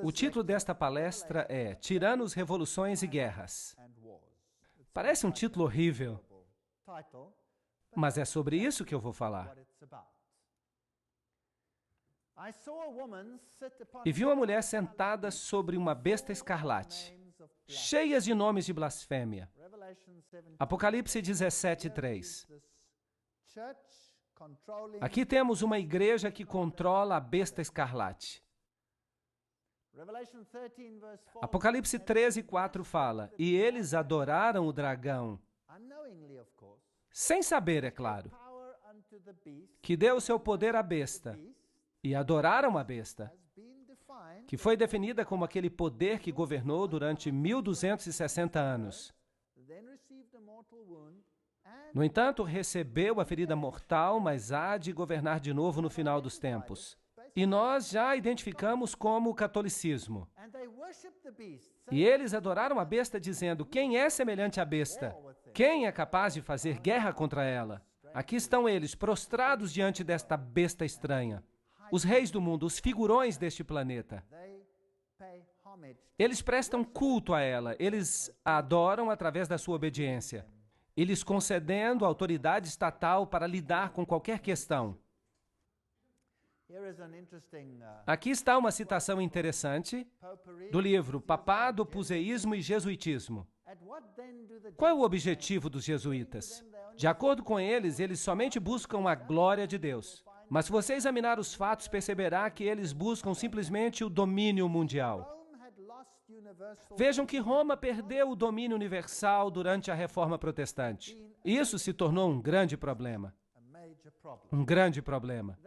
O título desta palestra é Tiranos, Revoluções e Guerras. Parece um título horrível, mas é sobre isso que eu vou falar. E vi uma mulher sentada sobre uma besta escarlate, cheias de nomes de blasfêmia. Apocalipse 17:3. Aqui temos uma igreja que controla a besta escarlate. Apocalipse 13:4 fala, e eles adoraram o dragão, sem saber, é claro, que deu o seu poder à besta, e adoraram a besta, que foi definida como aquele poder que governou durante 1260 anos. No entanto, recebeu a ferida mortal, mas há de governar de novo no final dos tempos. E nós já identificamos como o catolicismo. E eles adoraram a besta dizendo, quem é semelhante à besta? Quem é capaz de fazer guerra contra ela? Aqui estão eles, prostrados diante desta besta estranha. Os reis do mundo, os figurões deste planeta. Eles prestam culto a ela, eles a adoram através da sua obediência, e lhes concedendo autoridade estatal para lidar com qualquer questão. Aqui está uma citação interessante do livro Papado, Puseísmo e Jesuitismo. Qual é o objetivo dos jesuítas? De acordo com eles, eles somente buscam a glória de Deus. Mas se você examinar os fatos, perceberá que eles buscam simplesmente o domínio mundial. Vejam que Roma perdeu o domínio universal durante a Reforma Protestante. Isso se tornou um grande problema. Um grande problema.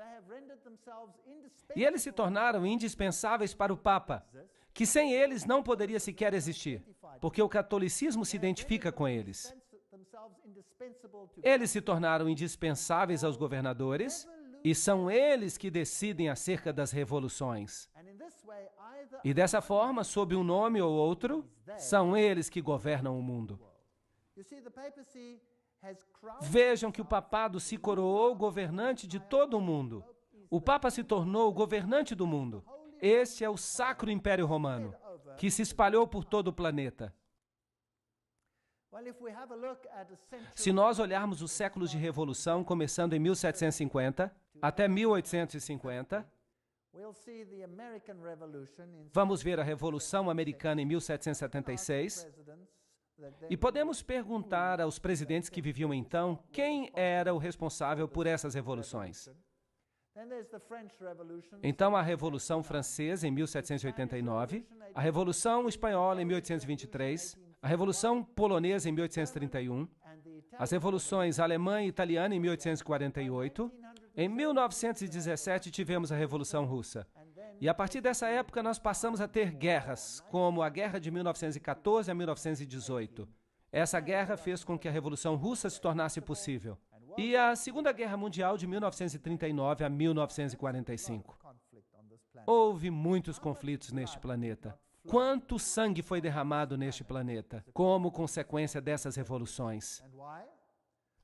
E eles se tornaram indispensáveis para o Papa, que sem eles não poderia sequer existir, porque o catolicismo se identifica com eles. Eles se tornaram indispensáveis aos governadores, e são eles que decidem acerca das revoluções. E dessa forma, sob um nome ou outro, são eles que governam o mundo. Vejam que o papado se coroou governante de todo o mundo. O Papa se tornou o governante do mundo. Este é o Sacro Império Romano, que se espalhou por todo o planeta. Se nós olharmos os séculos de revolução, começando em 1750 até 1850, vamos ver a Revolução Americana em 1776, e podemos perguntar aos presidentes que viviam então quem era o responsável por essas revoluções. Então, a Revolução Francesa, em 1789, a Revolução Espanhola, em 1823, a Revolução Polonesa, em 1831, as revoluções alemã e italiana, em 1848, em 1917 tivemos a Revolução Russa. E a partir dessa época nós passamos a ter guerras, como a Guerra de 1914 a 1918. Essa guerra fez com que a Revolução Russa se tornasse possível. E a Segunda Guerra Mundial de 1939 a 1945. Houve muitos conflitos neste planeta. Quanto sangue foi derramado neste planeta como consequência dessas revoluções?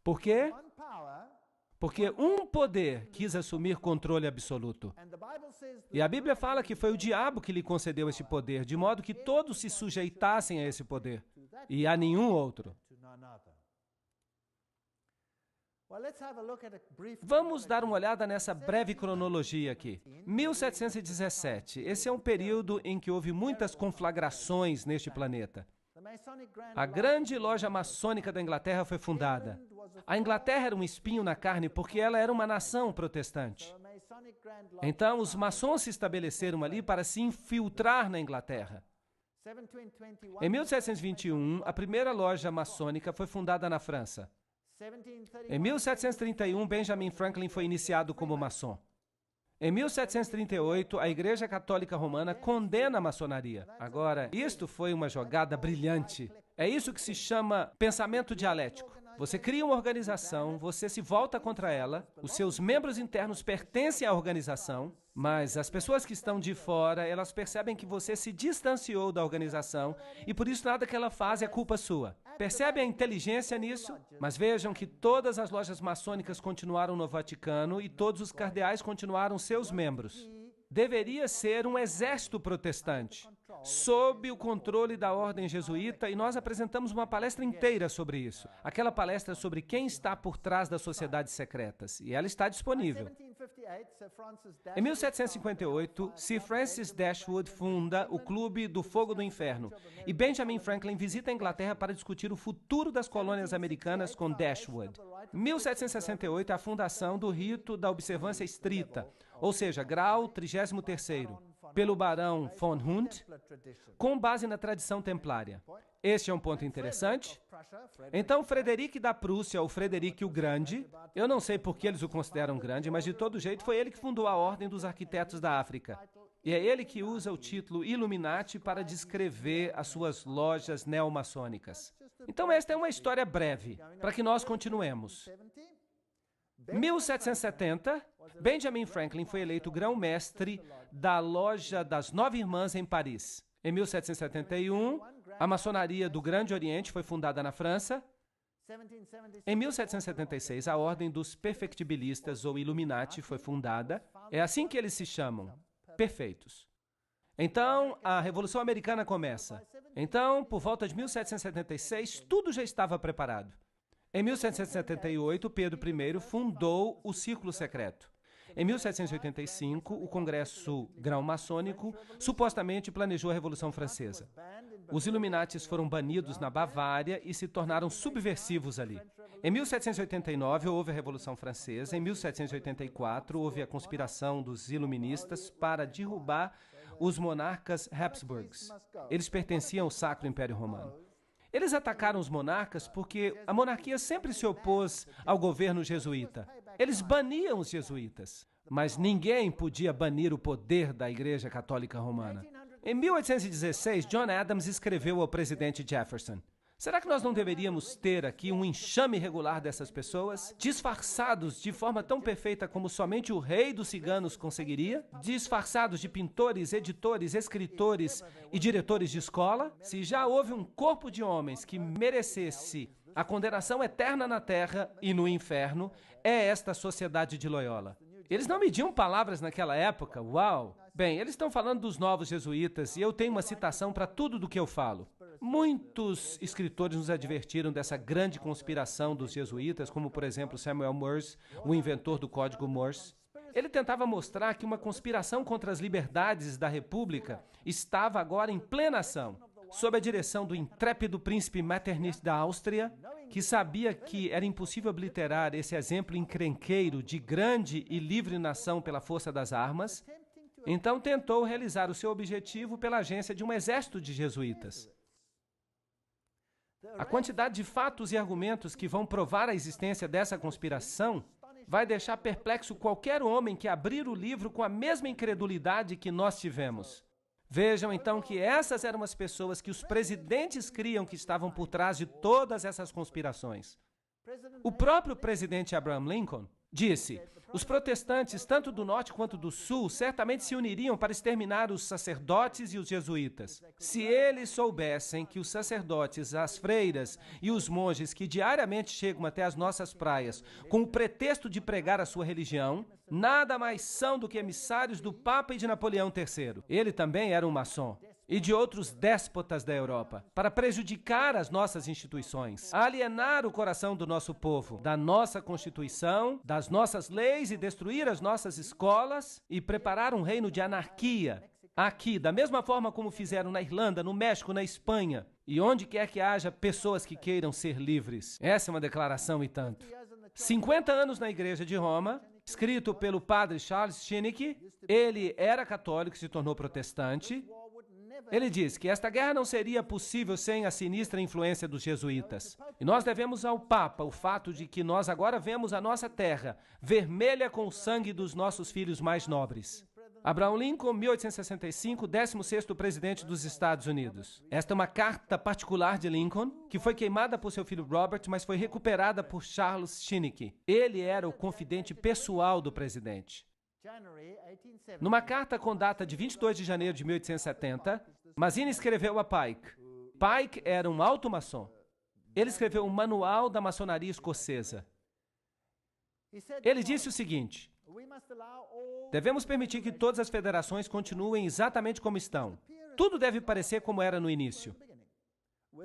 Por quê? Porque um poder quis assumir controle absoluto. E a Bíblia fala que foi o diabo que lhe concedeu esse poder, de modo que todos se sujeitassem a esse poder, e a nenhum outro. Vamos dar uma olhada nessa breve cronologia aqui. 1717, esse é um período em que houve muitas conflagrações neste planeta. A grande loja maçônica da Inglaterra foi fundada. A Inglaterra era um espinho na carne porque ela era uma nação protestante. Então, os maçons se estabeleceram ali para se infiltrar na Inglaterra. Em 1721, a primeira loja maçônica foi fundada na França. Em 1731, Benjamin Franklin foi iniciado como maçom. Em 1738, a Igreja Católica Romana condena a maçonaria. Agora, isto foi uma jogada brilhante. É isso que se chama pensamento dialético. Você cria uma organização, você se volta contra ela, os seus membros internos pertencem à organização, mas as pessoas que estão de fora, elas percebem que você se distanciou da organização e por isso nada que ela faz é culpa sua. Percebe a inteligência nisso? Mas vejam que todas as lojas maçônicas continuaram no Vaticano e todos os cardeais continuaram seus membros. deveria ser um exército protestante, sob o controle da ordem jesuíta, e nós apresentamos uma palestra inteira sobre isso. Aquela palestra sobre quem está por trás das sociedades secretas, e ela está disponível. Em 1758, Sir Francis Dashwood funda o Clube do Fogo do Inferno, e Benjamin Franklin visita a Inglaterra para discutir o futuro das colônias americanas com Dashwood. 1768 é a fundação do rito da observância estrita, ou seja, grau 33º, pelo barão von Hund, com base na tradição templária. Este é um ponto interessante. Então, Frederico da Prússia, ou Frederico o Grande, eu não sei por que eles o consideram grande, mas de todo jeito foi ele que fundou a Ordem dos Arquitetos da África. E é ele que usa o título Illuminati para descrever as suas lojas neomaçônicas. Então, esta é uma história breve, para que nós continuemos. 1770, Benjamin Franklin foi eleito grão-mestre da Loja das Nove Irmãs em Paris. Em 1771, a maçonaria do Grande Oriente foi fundada na França. Em 1776, a Ordem dos Perfectibilistas, ou Illuminati, foi fundada. É assim que eles se chamam, perfeitos. Então, a Revolução Americana começa. Então, por volta de 1776, tudo já estava preparado. Em 1778, Pedro I fundou o Círculo Secreto. Em 1785, o Congresso Grão-Maçônico supostamente planejou a Revolução Francesa. Os Illuminatis foram banidos na Bavária e se tornaram subversivos ali. Em 1789, houve a Revolução Francesa. Em 1784, houve a conspiração dos iluministas para derrubar os monarcas Habsburgs. Eles pertenciam ao Sacro Império Romano. Eles atacaram os monarcas porque a monarquia sempre se opôs ao governo jesuíta. Eles baniam os jesuítas, mas ninguém podia banir o poder da Igreja Católica Romana. Em 1816, John Adams escreveu ao presidente Jefferson: será que nós não deveríamos ter aqui um enxame regular dessas pessoas, disfarçados de forma tão perfeita como somente o rei dos ciganos conseguiria? Disfarçados de pintores, editores, escritores e diretores de escola? Se já houve um corpo de homens que merecesse a condenação eterna na terra e no inferno, é esta sociedade de Loyola. Eles não mediam palavras naquela época, uau! Bem, eles estão falando dos novos jesuítas e eu tenho uma citação para tudo do que eu falo. Muitos escritores nos advertiram dessa grande conspiração dos jesuítas, como, por exemplo, Samuel Morse, o inventor do Código Morse. Ele tentava mostrar que uma conspiração contra as liberdades da República estava agora em plena ação, sob a direção do intrépido príncipe Metternich da Áustria, que sabia que era impossível obliterar esse exemplo encrenqueiro de grande e livre nação pela força das armas. Então tentou realizar o seu objetivo pela agência de um exército de jesuítas. A quantidade de fatos e argumentos que vão provar a existência dessa conspiração vai deixar perplexo qualquer homem que abrir o livro com a mesma incredulidade que nós tivemos. Vejam então que essas eram as pessoas que os presidentes criam que estavam por trás de todas essas conspirações. O próprio presidente Abraham Lincoln disse: os protestantes, tanto do norte quanto do sul, certamente se uniriam para exterminar os sacerdotes e os jesuítas. Se eles soubessem que os sacerdotes, as freiras e os monges que diariamente chegam até as nossas praias com o pretexto de pregar a sua religião, nada mais são do que emissários do Papa e de Napoleão III. Ele também era um maçom. E de outros déspotas da Europa, para prejudicar as nossas instituições, alienar o coração do nosso povo, da nossa Constituição, das nossas leis e destruir as nossas escolas e preparar um reino de anarquia. Aqui, da mesma forma como fizeram na Irlanda, no México, na Espanha, e onde quer que haja pessoas que queiram ser livres. Essa é uma declaração e tanto. 50 anos na Igreja de Roma, escrito pelo padre Charles Schinneke. Ele era católico e se tornou protestante. Ele diz que esta guerra não seria possível sem a sinistra influência dos jesuítas. E nós devemos ao Papa o fato de que nós agora vemos a nossa terra vermelha com o sangue dos nossos filhos mais nobres. Abraham Lincoln, 1865, 16º presidente dos Estados Unidos. Esta é uma carta particular de Lincoln, que foi queimada por seu filho Robert, mas foi recuperada por Charles Schinneke. Ele era o confidente pessoal do presidente. Numa carta com data de 22 de janeiro de 1870, Mazzini escreveu a Pike. Pike era um alto maçom. Ele escreveu um manual da maçonaria escocesa. Ele disse o seguinte: Devemos permitir que todas as federações continuem exatamente como estão. Tudo deve parecer como era no início,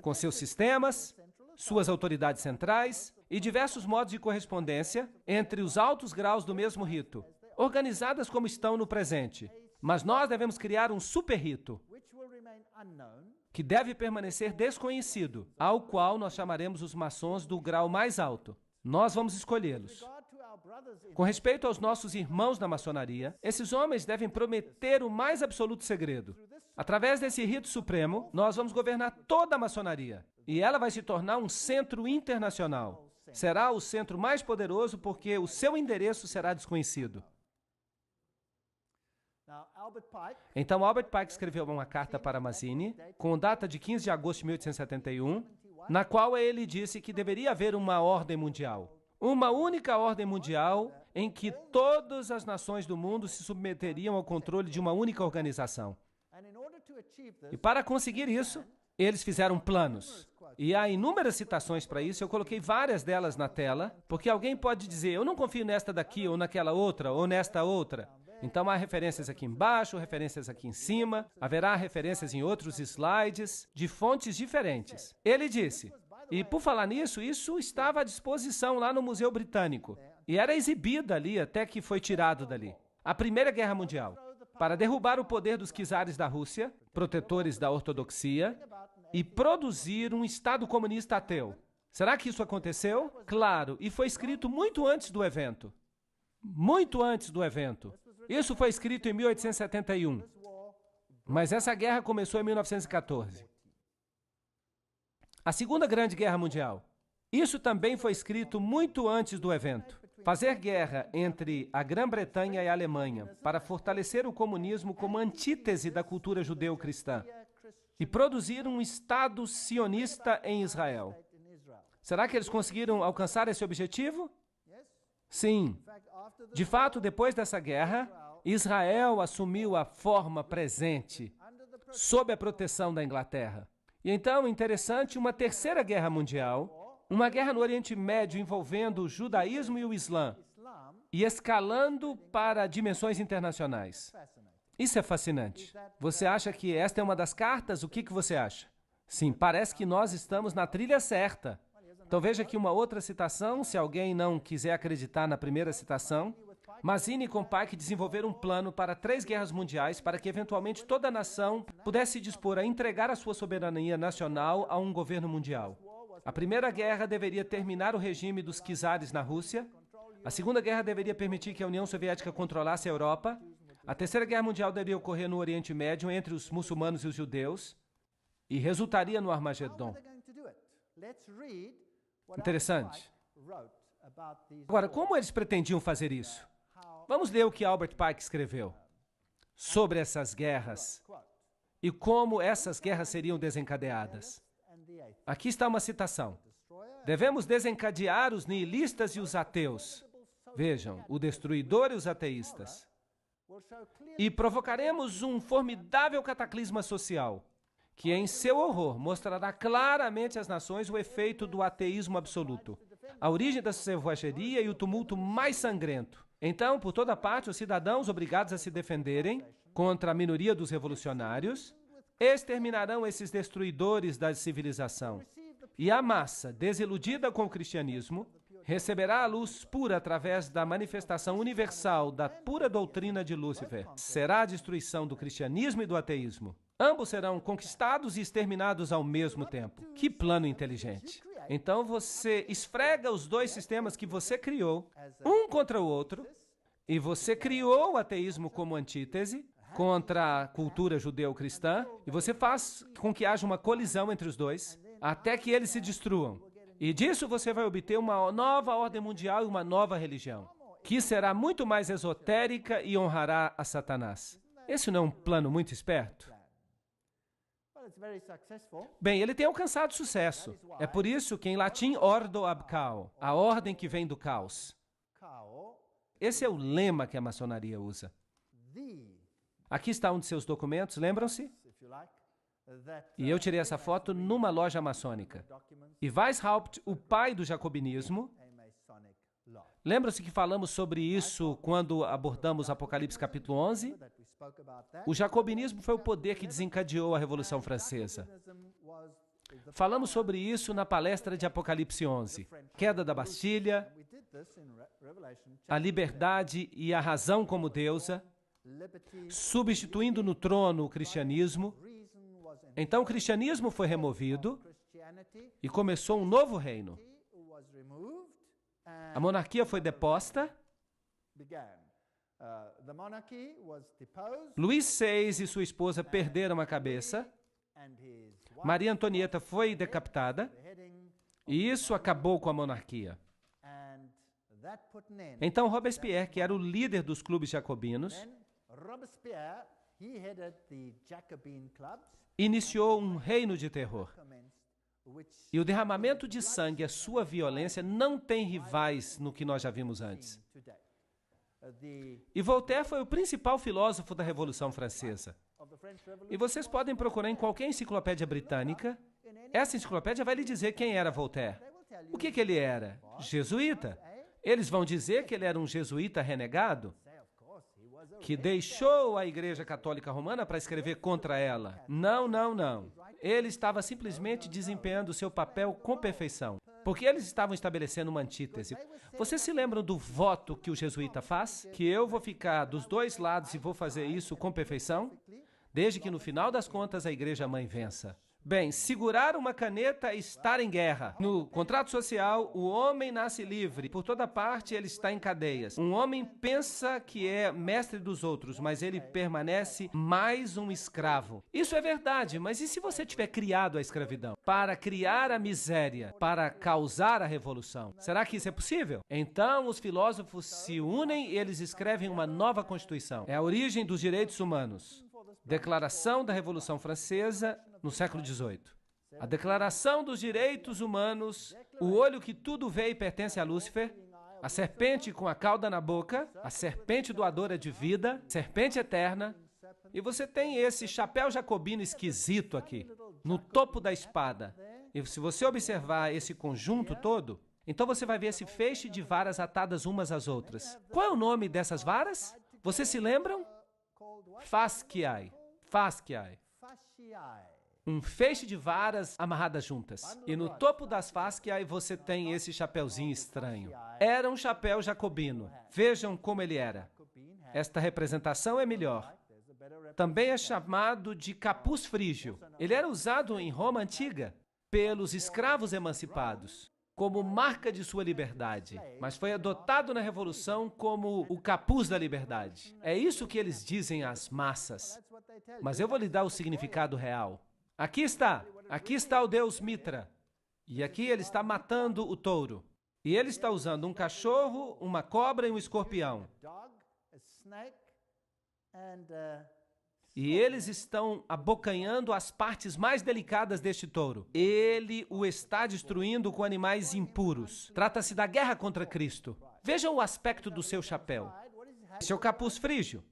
com seus sistemas, suas autoridades centrais e diversos modos de correspondência entre os altos graus do mesmo rito, organizadas como estão no presente. Mas nós devemos criar um super rito, que deve permanecer desconhecido, ao qual nós chamaremos os maçons do grau mais alto. Nós vamos escolhê-los. Com respeito aos nossos irmãos na maçonaria, esses homens devem prometer o mais absoluto segredo. Através desse rito supremo, nós vamos governar toda a maçonaria. E ela vai se tornar um centro internacional. Será o centro mais poderoso porque o seu endereço será desconhecido. Então, Albert Pike escreveu uma carta para Mazzini, com data de 15 de agosto de 1871, na qual ele disse que deveria haver uma ordem mundial. Uma única ordem mundial em que todas as nações do mundo se submeteriam ao controle de uma única organização. E para conseguir isso, eles fizeram planos. E há inúmeras citações para isso, eu coloquei várias delas na tela, porque alguém pode dizer, eu não confio nesta daqui, ou naquela outra, ou nesta outra. Então há referências aqui embaixo, referências aqui em cima, haverá referências em outros slides, de fontes diferentes. Ele disse, e por falar nisso, isso estava à disposição lá no Museu Britânico, e era exibida ali até que foi tirado dali. A Primeira Guerra Mundial, para derrubar o poder dos czares da Rússia, protetores da ortodoxia, e produzir um Estado comunista ateu. Será que isso aconteceu? Claro, e foi escrito muito antes do evento. Muito antes do evento. Isso foi escrito em 1871. Mas essa guerra começou em 1914. A Segunda Grande Guerra Mundial. Isso também foi escrito muito antes do evento. Fazer guerra entre a Grã-Bretanha e a Alemanha para fortalecer o comunismo como antítese da cultura judeu-cristã e produzir um Estado sionista em Israel. Será que eles conseguiram alcançar esse objetivo? Sim. De fato, depois dessa guerra, Israel assumiu a forma presente, sob a proteção da Inglaterra. E então, interessante, uma terceira guerra mundial, uma guerra no Oriente Médio envolvendo o judaísmo e o Islã, e escalando para dimensões internacionais. Isso é fascinante. Você acha que esta é uma das cartas? O que você acha? Sim, parece que nós estamos na trilha certa. Então veja aqui uma outra citação, se alguém não quiser acreditar na primeira citação. Mazzini com Pike desenvolveram um plano para 3 guerras mundiais para que eventualmente toda a nação pudesse se dispor a entregar a sua soberania nacional a um governo mundial. A Primeira Guerra deveria terminar o regime dos czares na Rússia. A Segunda Guerra deveria permitir que a União Soviética controlasse a Europa. A Terceira Guerra Mundial deveria ocorrer no Oriente Médio entre os muçulmanos e os judeus e resultaria no Armagedon. Interessante. Agora, como eles pretendiam fazer isso? Vamos ler o que Albert Pike escreveu sobre essas guerras e como essas guerras seriam desencadeadas. Aqui está uma citação. Devemos desencadear os nihilistas e os ateus. Vejam, o destruidor e os ateístas. E provocaremos um formidável cataclisma social, que em seu horror mostrará claramente às nações o efeito do ateísmo absoluto, a origem da selvageria e o tumulto mais sangrento. Então, por toda parte, os cidadãos obrigados a se defenderem contra a minoria dos revolucionários exterminarão esses destruidores da civilização. E a massa, desiludida com o cristianismo, receberá a luz pura através da manifestação universal da pura doutrina de Lúcifer. Será a destruição do cristianismo e do ateísmo. Ambos serão conquistados e exterminados ao mesmo tempo. Que plano inteligente! Então você esfrega os 2 sistemas que você criou, um contra o outro, e você criou o ateísmo como antítese contra a cultura judeu-cristã, e você faz com que haja uma colisão entre os dois, até que eles se destruam. E disso você vai obter uma nova ordem mundial e uma nova religião, que será muito mais esotérica e honrará a Satanás. Esse não é um plano muito esperto? Bem, ele tem alcançado sucesso. É por isso que em latim, ordo ab chaos, a ordem que vem do caos. Esse é o lema que a maçonaria usa. Aqui está um de seus documentos, lembram-se? E eu tirei essa foto numa loja maçônica. E Weishaupt, o pai do jacobinismo, Lembra-se que falamos sobre isso quando abordamos Apocalipse capítulo 11? O jacobinismo foi o poder que desencadeou a Revolução Francesa. Falamos sobre isso na palestra de Apocalipse 11. Queda da Bastilha, a liberdade e a razão como deusa, substituindo no trono o cristianismo. Então o cristianismo foi removido e começou um novo reino. A monarquia foi deposta. Luís VI e sua esposa perderam a cabeça. Maria Antonieta foi decapitada. E isso acabou com a monarquia. Então Robespierre, que era o líder dos clubes jacobinos, iniciou um reino de terror. E o derramamento de sangue, a sua violência, não tem rivais no que nós já vimos antes. E Voltaire foi o principal filósofo da Revolução Francesa. E vocês podem procurar em qualquer enciclopédia britânica. Essa enciclopédia vai lhe dizer quem era Voltaire. O que ele era? Jesuíta. Eles vão dizer que ele era um jesuíta renegado, que deixou a Igreja Católica Romana para escrever contra ela. Não, não, não. Ele estava simplesmente desempenhando o seu papel com perfeição, porque eles estavam estabelecendo uma antítese. Vocês se lembram do voto que o jesuíta faz? Que eu vou ficar dos dois lados e vou fazer isso com perfeição, desde que no final das contas a Igreja Mãe vença. Bem, segurar uma caneta é estar em guerra. No contrato social, o homem nasce livre. Por toda parte, ele está em cadeias. Um homem pensa que é mestre dos outros, mas ele permanece mais um escravo. Isso é verdade, mas e se você tiver criado a escravidão? Para criar a miséria, para causar a revolução. Será que isso é possível? Então, os filósofos se unem e eles escrevem uma nova Constituição. É a origem dos direitos humanos. Declaração da Revolução Francesa no século XVIII. A Declaração dos Direitos Humanos, o olho que tudo vê e pertence a Lúcifer, a serpente com a cauda na boca, a serpente doadora de vida, serpente eterna, e você tem esse chapéu jacobino esquisito aqui, no topo da espada. E se você observar esse conjunto todo, então você vai ver esse feixe de varas atadas umas às outras. Qual é o nome dessas varas? Vocês se lembram? Fasciae. Fasciae. Um feixe de varas amarradas juntas. E no topo das fasciae você tem esse chapeuzinho estranho. Era um chapéu jacobino. Vejam como ele era. Esta representação é melhor. Também é chamado de capuz frígio. Ele era usado em Roma antiga pelos escravos emancipados, como marca de sua liberdade, mas foi adotado na Revolução como o capuz da liberdade. É isso que eles dizem às massas. Mas eu vou lhe dar o significado real. Aqui está o deus Mitra. E aqui ele está matando o touro. E ele está usando um cachorro, uma cobra e um escorpião. E eles estão abocanhando as partes mais delicadas deste touro. Ele o está destruindo com animais impuros. Trata-se da guerra contra Cristo. Vejam o aspecto do seu chapéu. Seu capuz frígio.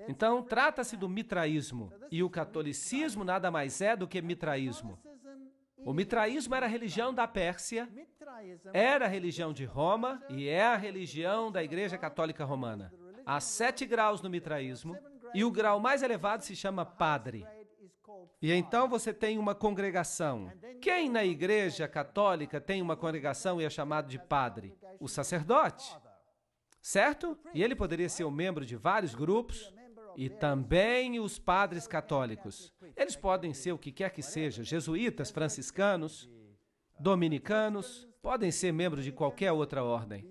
Então, trata-se do mitraísmo. E o catolicismo nada mais é do que mitraísmo. O mitraísmo era a religião da Pérsia, era a religião de Roma e é a religião da Igreja Católica Romana. Há 7 graus no mitraísmo. E o grau mais elevado se chama padre. E então você tem uma congregação. Quem na Igreja Católica tem uma congregação e é chamado de padre? O sacerdote. Certo? E ele poderia ser um membro de vários grupos. E também os padres católicos. Eles podem ser o que quer que seja, jesuítas, franciscanos, dominicanos, podem ser membros de qualquer outra ordem.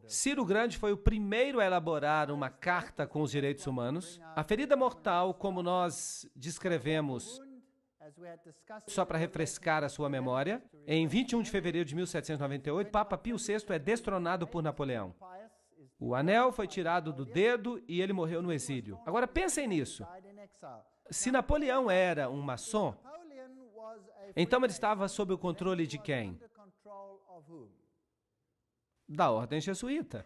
Ciro Grande foi o primeiro a elaborar uma carta com os direitos humanos. A ferida mortal, como nós descrevemos, só para refrescar a sua memória, em 21 de fevereiro de 1798, Papa Pio VI é destronado por Napoleão. O anel foi tirado do dedo e ele morreu no exílio. Agora pensem nisso. Se Napoleão era um maçom, então ele estava sob o controle de quem? Da ordem jesuíta.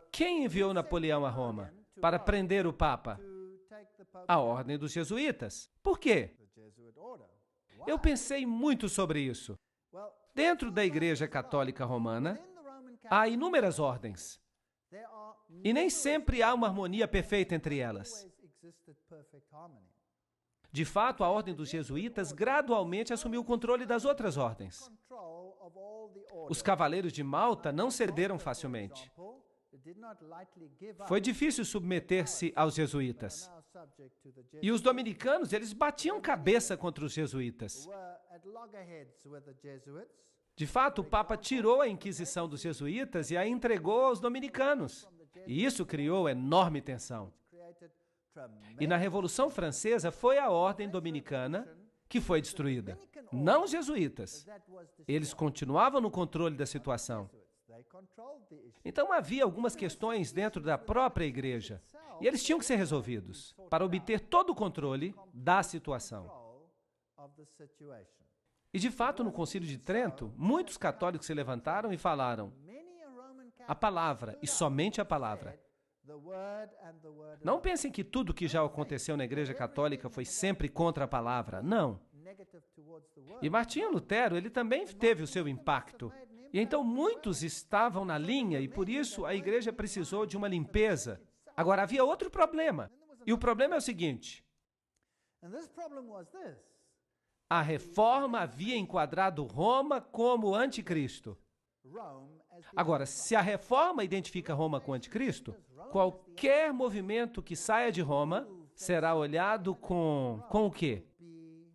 Quem enviou Napoleão a Roma para prender o Papa? A ordem dos jesuítas. Por quê? Eu pensei muito sobre isso. Dentro da Igreja Católica Romana, há inúmeras ordens. E nem sempre há uma harmonia perfeita entre elas. De fato, a ordem dos jesuítas gradualmente assumiu o controle das outras ordens. Os cavaleiros de Malta não cederam facilmente. Foi difícil submeter-se aos jesuítas. E os dominicanos, eles batiam cabeça contra os jesuítas. De fato, o Papa tirou a Inquisição dos jesuítas e a entregou aos dominicanos. E isso criou enorme tensão. E na Revolução Francesa foi a ordem dominicana que foi destruída, não os jesuítas. Eles continuavam no controle da situação. Então havia algumas questões dentro da própria igreja, e eles tinham que ser resolvidos para obter todo o controle da situação. E de fato, no Concílio de Trento, muitos católicos se levantaram e falaram: a palavra, e somente a palavra. Não pensem que tudo que já aconteceu na Igreja Católica foi sempre contra a palavra. Não. E Martinho Lutero, ele também teve o seu impacto. E então muitos estavam na linha e por isso a Igreja precisou de uma limpeza. Agora, havia outro problema. E o problema é o seguinte: a Reforma havia enquadrado Roma como anticristo. Agora, se a Reforma identifica Roma com anticristo, qualquer movimento que saia de Roma será olhado com o quê?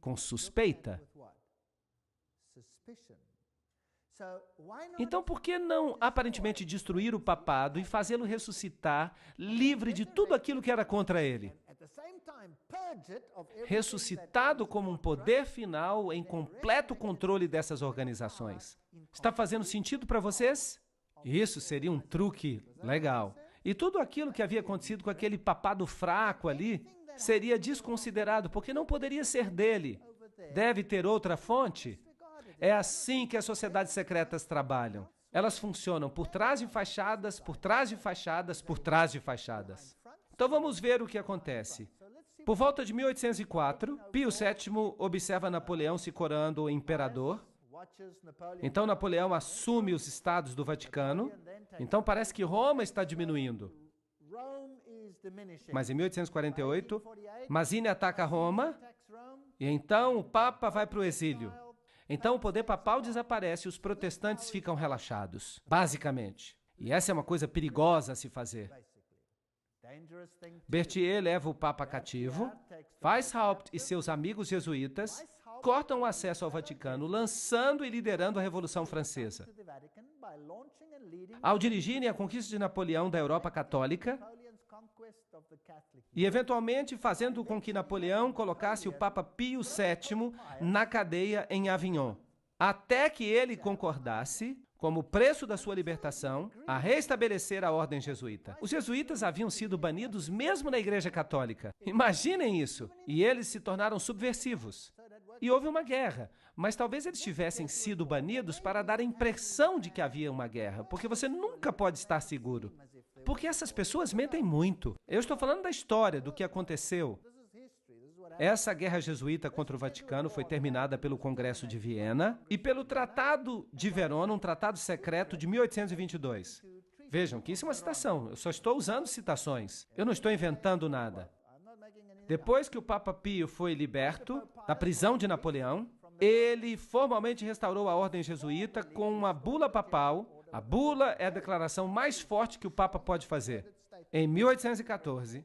Com suspeita. Então, por que não aparentemente destruir o papado e fazê-lo ressuscitar livre de tudo aquilo que era contra ele? Ressuscitado como um poder final em completo controle dessas organizações. Está fazendo sentido para vocês? Isso seria um truque legal. E tudo aquilo que havia acontecido com aquele papado fraco ali seria desconsiderado, porque não poderia ser dele. Deve ter outra fonte. É assim que as sociedades secretas trabalham. Elas funcionam por trás de fachadas, por trás de fachadas, por trás de fachadas. Então vamos ver o que acontece. Por volta de 1804, Pio VII observa Napoleão se coroando imperador. Então Napoleão assume os estados do Vaticano. Então parece que Roma está diminuindo. Mas em 1848, Mazzini ataca Roma e então o Papa vai para o exílio. Então o poder papal desaparece e os protestantes ficam relaxados, basicamente. E essa é uma coisa perigosa a se fazer. Berthier leva o Papa cativo, Weishaupt e seus amigos jesuítas cortam o acesso ao Vaticano, lançando e liderando a Revolução Francesa. Ao dirigirem a conquista de Napoleão da Europa Católica e, eventualmente, fazendo com que Napoleão colocasse o Papa Pio VII na cadeia em Avignon, até que ele concordasse, como preço da sua libertação, a restabelecer a ordem jesuíta. Os jesuítas haviam sido banidos mesmo na Igreja Católica. Imaginem isso! E eles se tornaram subversivos. E houve uma guerra, mas talvez eles tivessem sido banidos para dar a impressão de que havia uma guerra, porque você nunca pode estar seguro. Porque essas pessoas mentem muito. Eu estou falando da história, do que aconteceu. Essa guerra jesuíta contra o Vaticano foi terminada pelo Congresso de Viena e pelo Tratado de Verona, um tratado secreto de 1822. Vejam que isso é uma citação, eu só estou usando citações, eu não estou inventando nada. Depois que o Papa Pio foi liberto da prisão de Napoleão, ele formalmente restaurou a ordem jesuíta com uma bula papal. A bula é a declaração mais forte que o Papa pode fazer. Em 1814,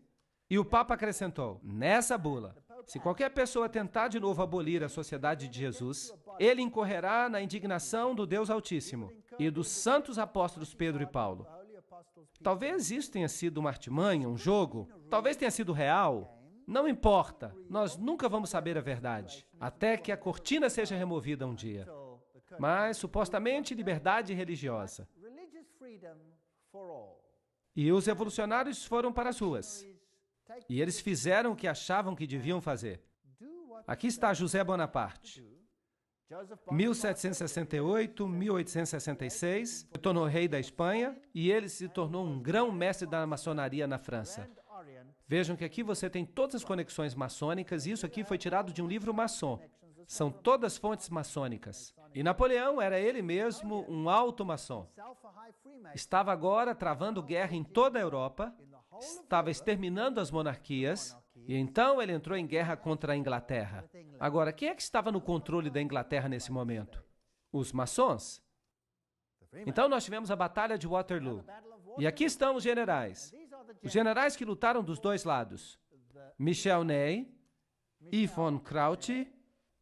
e o Papa acrescentou, nessa bula, se qualquer pessoa tentar de novo abolir a Sociedade de Jesus, ele incorrerá na indignação do Deus Altíssimo e dos santos apóstolos Pedro e Paulo. Talvez isso tenha sido uma artimanha, um jogo, talvez tenha sido real. Não importa, nós nunca vamos saber a verdade, até que a cortina seja removida um dia. Mas, supostamente, liberdade religiosa. E os revolucionários foram para as ruas. E eles fizeram o que achavam que deviam fazer. Aqui está José Bonaparte. 1768, 1866, se tornou rei da Espanha e ele se tornou um grão-mestre da maçonaria na França. Vejam que aqui você tem todas as conexões maçônicas e isso aqui foi tirado de um livro maçom. São todas fontes maçônicas. E Napoleão era ele mesmo um alto maçom. Estava agora travando guerra em toda a Europa, estava exterminando as monarquias, e então ele entrou em guerra contra a Inglaterra. Agora, quem é que estava no controle da Inglaterra nesse momento? Os maçons. Então nós tivemos a Batalha de Waterloo. E aqui estão os generais. Os generais que lutaram dos dois lados. Michel Ney e von Kraut.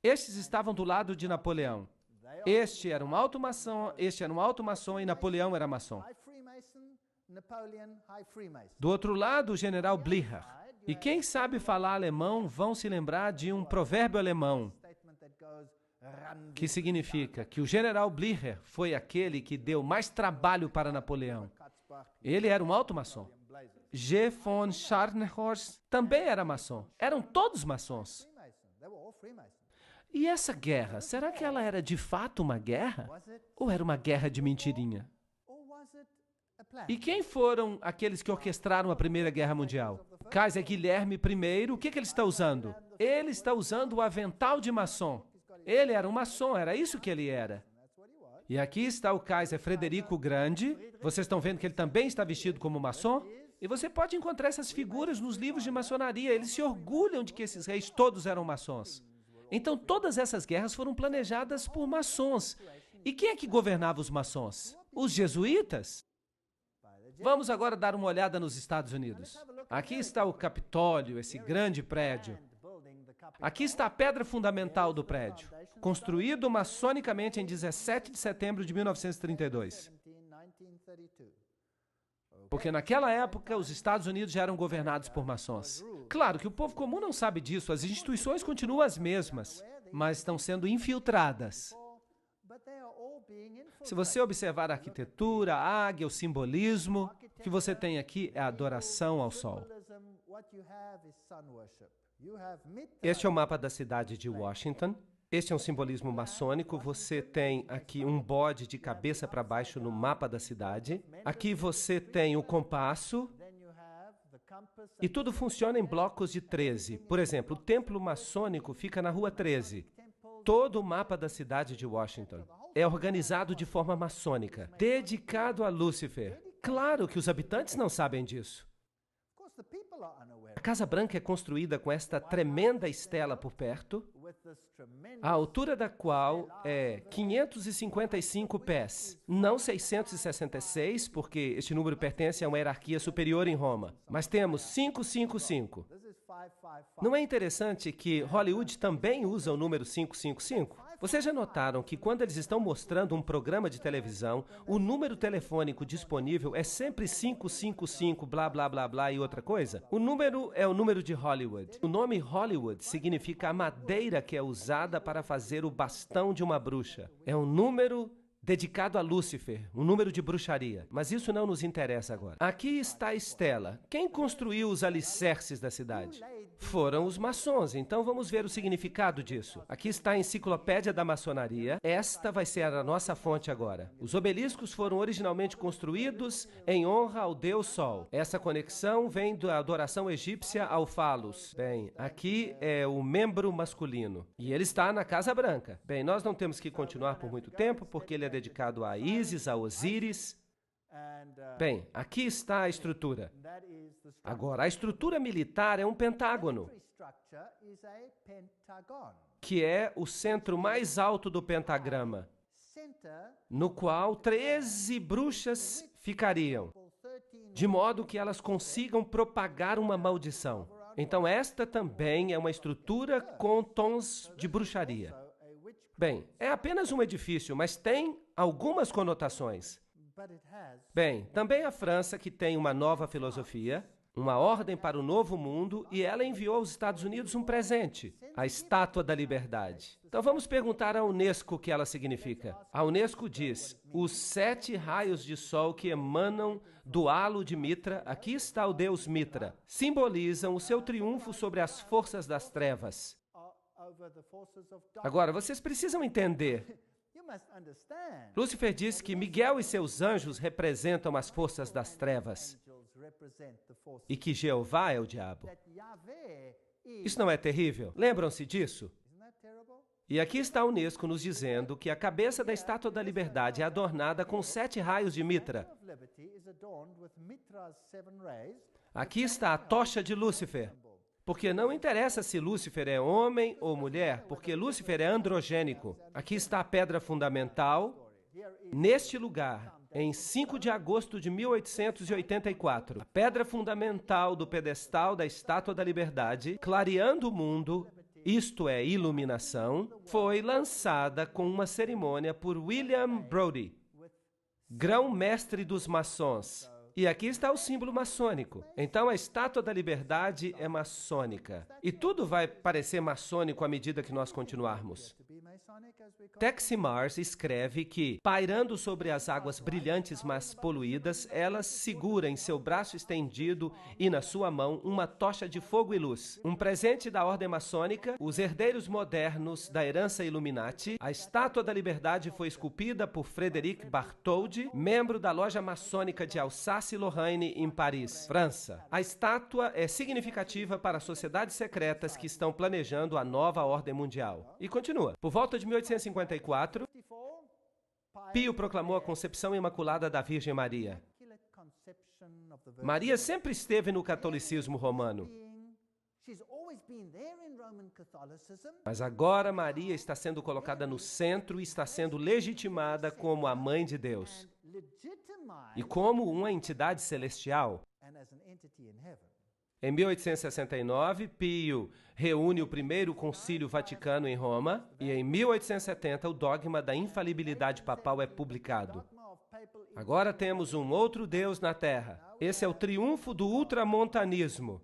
Estes estavam do lado de Napoleão. Este era um alto maçom, este era um alto maçom e Napoleão era maçom. Do outro lado, o general Blücher. E quem sabe falar alemão vão se lembrar de um provérbio alemão que significa que o general Blücher foi aquele que deu mais trabalho para Napoleão. Ele era um alto maçom. G. von Scharnhorst também era maçom. Eram todos maçons. E essa guerra, será que ela era de fato uma guerra? Ou era uma guerra de mentirinha? E quem foram aqueles que orquestraram a Primeira Guerra Mundial? Kaiser Guilherme I, o que ele está usando? Ele está usando o avental de maçom. Ele era um maçom, era isso que ele era. E aqui está o Kaiser Frederico o Grande. Vocês estão vendo que ele também está vestido como maçom? E você pode encontrar essas figuras nos livros de maçonaria. Eles se orgulham de que esses reis todos eram maçons. Então, todas essas guerras foram planejadas por maçons. E quem é que governava os maçons? Os jesuítas? Vamos agora dar uma olhada nos Estados Unidos. Aqui está o Capitólio, esse grande prédio. Aqui está a pedra fundamental do prédio, construído maçonicamente em 17 de setembro de 1932. Porque naquela época, os Estados Unidos já eram governados por maçons. Claro que o povo comum não sabe disso, as instituições continuam as mesmas, mas estão sendo infiltradas. Se você observar a arquitetura, a águia, o simbolismo, o que você tem aqui é a adoração ao sol. Este é o mapa da cidade de Washington. Este é um simbolismo maçônico. Você tem aqui um bode de cabeça para baixo no mapa da cidade. Aqui você tem o compasso. E tudo funciona em blocos de 13. Por exemplo, o templo maçônico fica na rua 13. Todo o mapa da cidade de Washington é organizado de forma maçônica, dedicado a Lúcifer. Claro que os habitantes não sabem disso. A Casa Branca é construída com esta tremenda estela por perto, a altura da qual é 555 pés, não 666, porque este número pertence a uma hierarquia superior em Roma, mas temos 555. Não é interessante que Hollywood também usa o número 555? Vocês já notaram que quando eles estão mostrando um programa de televisão, o número telefônico disponível é sempre 555, blá, blá, blá, blá e outra coisa? O número é o número de Hollywood. O nome Hollywood significa a madeira que é usada para fazer o bastão de uma bruxa. É um número dedicado a Lúcifer, um número de bruxaria. Mas isso não nos interessa agora. Aqui está a estela. Quem construiu os alicerces da cidade? Foram os maçons, então vamos ver o significado disso. Aqui está a enciclopédia da maçonaria. Esta vai ser a nossa fonte agora. Os obeliscos foram originalmente construídos em honra ao Deus Sol. Essa conexão vem da adoração egípcia ao Falos. Bem, aqui é o membro masculino. E ele está na Casa Branca. Bem, nós não temos que continuar por muito tempo, porque ele é dedicado a Ísis, a Osíris. Bem, aqui está a estrutura. Agora, a estrutura militar é um pentágono, que é o centro mais alto do pentagrama, no qual 13 bruxas ficariam, de modo que elas consigam propagar uma maldição. Então, esta também é uma estrutura com tons de bruxaria. Bem, é apenas um edifício, mas tem algumas conotações. Bem, também a França, que tem uma nova filosofia, uma ordem para o novo mundo, e ela enviou aos Estados Unidos um presente, a Estátua da Liberdade. Então vamos perguntar à Unesco o que ela significa. A Unesco diz, os 7 raios de sol que emanam do halo de Mitra, aqui está o deus Mitra, simbolizam o seu triunfo sobre as forças das trevas. Agora, vocês precisam entender. Lúcifer diz que Miguel e seus anjos representam as forças das trevas e que Jeová é o diabo. Isso não é terrível? Lembram-se disso? E aqui está a Unesco nos dizendo que a cabeça da Estátua da Liberdade é adornada com 7 raios de mitra. Aqui está a tocha de Lúcifer. Porque não interessa se Lúcifer é homem ou mulher, porque Lúcifer é androgênico. Aqui está a pedra fundamental, neste lugar, em 5 de agosto de 1884. A pedra fundamental do pedestal da Estátua da Liberdade, clareando o mundo, isto é, iluminação, foi lançada com uma cerimônia por William Brodie, grão-mestre dos maçons. E aqui está o símbolo maçônico. Então, a Estátua da Liberdade é maçônica. E tudo vai parecer maçônico à medida que nós continuarmos. Texe Marrs escreve que, pairando sobre as águas brilhantes mas poluídas, ela segura em seu braço estendido e na sua mão uma tocha de fogo e luz. Um presente da ordem maçônica, os herdeiros modernos da herança Illuminati. A Estátua da Liberdade foi esculpida por Frédéric Bartholdi, membro da loja maçônica de Alsácia-Lorraine, em Paris, França. A estátua é significativa para as sociedades secretas que estão planejando a nova ordem mundial. E continua. Por volta de 1854, Pio proclamou a concepção imaculada da Virgem Maria. Maria sempre esteve no catolicismo romano. Mas agora Maria está sendo colocada no centro e está sendo legitimada como a Mãe de Deus e como uma entidade celestial. Em 1869, Pio reúne o primeiro Concílio Vaticano em Roma e em 1870 o dogma da infalibilidade papal é publicado. Agora temos um outro Deus na Terra. Esse é o triunfo do ultramontanismo.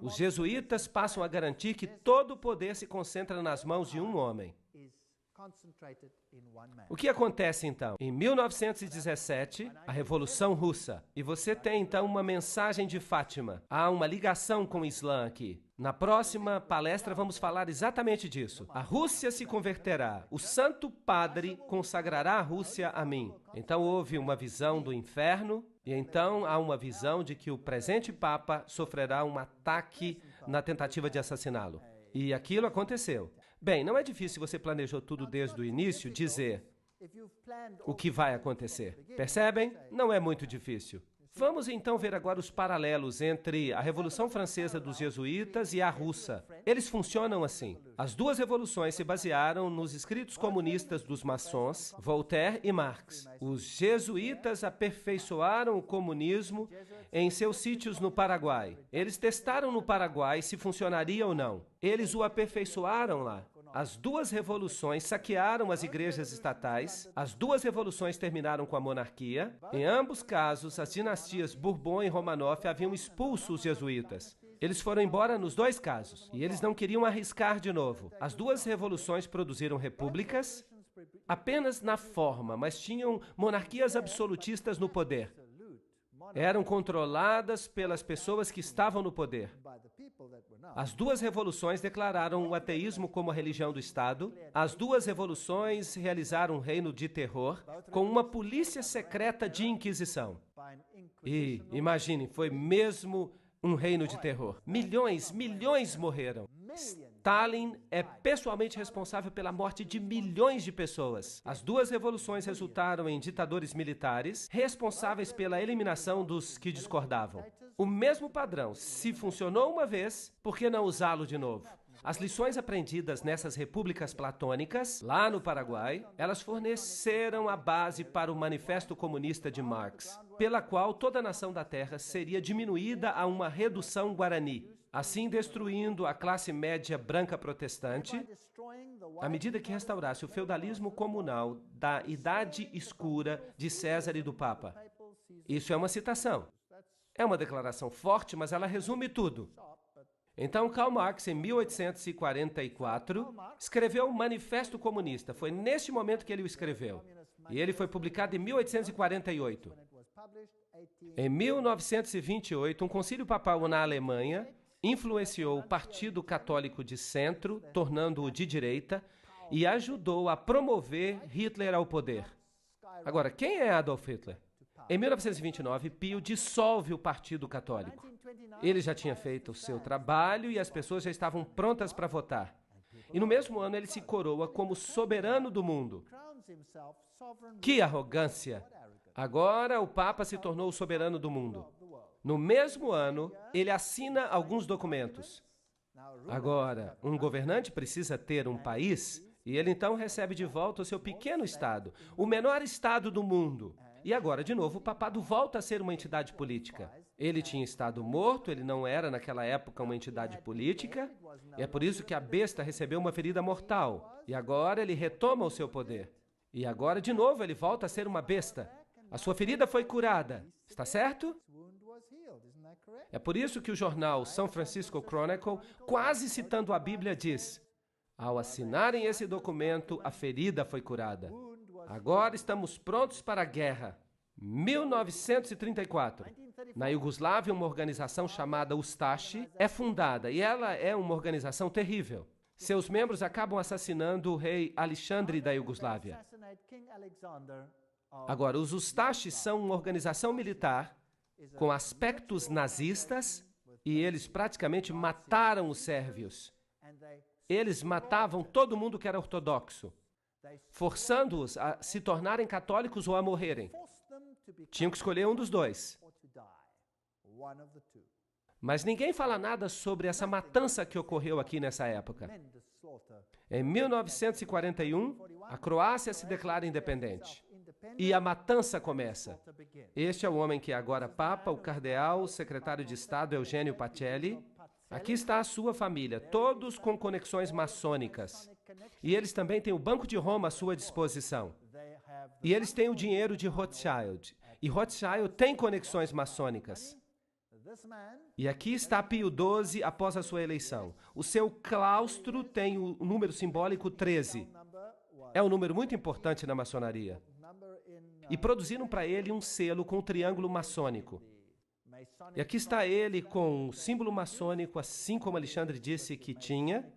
Os jesuítas passam a garantir que todo o poder se concentra nas mãos de um homem. O que acontece então? Em 1917, a Revolução Russa. E você tem então uma mensagem de Fátima. Há uma ligação com o Islã aqui. Na próxima palestra vamos falar exatamente disso. A Rússia se converterá. O Santo Padre consagrará a Rússia a mim. Então houve uma visão do inferno. E então há uma visão de que o presente Papa sofrerá um ataque na tentativa de assassiná-lo. E aquilo aconteceu. Bem, não é difícil, você planejou tudo desde o início, dizer o que vai acontecer. Percebem? Não é muito difícil. Vamos então ver agora os paralelos entre a Revolução Francesa dos Jesuítas e a russa. Eles funcionam assim. As duas revoluções se basearam nos escritos comunistas dos maçons, Voltaire e Marx. Os jesuítas aperfeiçoaram o comunismo em seus sítios no Paraguai. Eles testaram no Paraguai se funcionaria ou não. Eles o aperfeiçoaram lá. As duas revoluções saquearam as igrejas estatais, as duas revoluções terminaram com a monarquia. Em ambos casos, as dinastias Bourbon e Romanov haviam expulso os jesuítas. Eles foram embora nos dois casos, e eles não queriam arriscar de novo. As duas revoluções produziram repúblicas apenas na forma, mas tinham monarquias absolutistas no poder. Eram controladas pelas pessoas que estavam no poder. As duas revoluções declararam o ateísmo como a religião do Estado. As duas revoluções realizaram um reino de terror com uma polícia secreta de inquisição. E, imaginem, foi mesmo um reino de terror. Milhões morreram. Stalin é pessoalmente responsável pela morte de milhões de pessoas. As duas revoluções resultaram em ditadores militares responsáveis pela eliminação dos que discordavam. O mesmo padrão, se funcionou uma vez, por que não usá-lo de novo? As lições aprendidas nessas repúblicas platônicas, lá no Paraguai, elas forneceram a base para o Manifesto Comunista de Marx, pela qual toda a nação da Terra seria diminuída a uma redução guarani, assim destruindo a classe média branca protestante, à medida que restaurasse o feudalismo comunal da Idade Escura de César e do Papa. Isso é uma citação. É uma declaração forte, mas ela resume tudo. Então, Karl Marx, em 1844, escreveu o Manifesto Comunista. Foi neste momento que ele o escreveu. E ele foi publicado em 1848. Em 1928, um concílio papal na Alemanha influenciou o Partido Católico de Centro, tornando-o de direita, e ajudou a promover Hitler ao poder. Agora, quem é Adolf Hitler? Em 1929, Pio dissolve o Partido Católico. Ele já tinha feito o seu trabalho e as pessoas já estavam prontas para votar. E no mesmo ano ele se coroa como soberano do mundo. Que arrogância! Agora o Papa se tornou o soberano do mundo. No mesmo ano, ele assina alguns documentos. Agora, um governante precisa ter um país e ele então recebe de volta o seu pequeno estado, o menor estado do mundo. E agora, de novo, o papado volta a ser uma entidade política. Ele tinha estado morto, ele não era naquela época uma entidade política, e é por isso que a besta recebeu uma ferida mortal. E agora ele retoma o seu poder. E agora, de novo, ele volta a ser uma besta. A sua ferida foi curada. Está certo? É por isso que o jornal São Francisco Chronicle, quase citando a Bíblia, diz: ao assinarem esse documento, a ferida foi curada. Agora estamos prontos para a guerra. 1934. Na Iugoslávia, uma organização chamada Ustashi é fundada e ela é uma organização terrível. Seus membros acabam assassinando o rei Alexandre da Iugoslávia. Agora, os Ustashi são uma organização militar com aspectos nazistas e eles praticamente mataram os sérvios. Eles matavam todo mundo que era ortodoxo, forçando-os a se tornarem católicos ou a morrerem. Tinham que escolher um dos dois. Mas ninguém fala nada sobre essa matança que ocorreu aqui nessa época. Em 1941, a Croácia se declara independente. E a matança começa. Este é o homem que é agora Papa, o cardeal, o secretário de Estado Eugênio Pacelli. Aqui está a sua família, todos com conexões maçônicas. E eles também têm o Banco de Roma à sua disposição. E eles têm o dinheiro de Rothschild. E Rothschild tem conexões maçônicas. E aqui está Pio XII após a sua eleição. O seu claustro tem o número simbólico 13. É um número muito importante na maçonaria. E produziram para ele um selo com um triângulo maçônico. E aqui está ele com o símbolo maçônico, assim como Alexandre disse que tinha.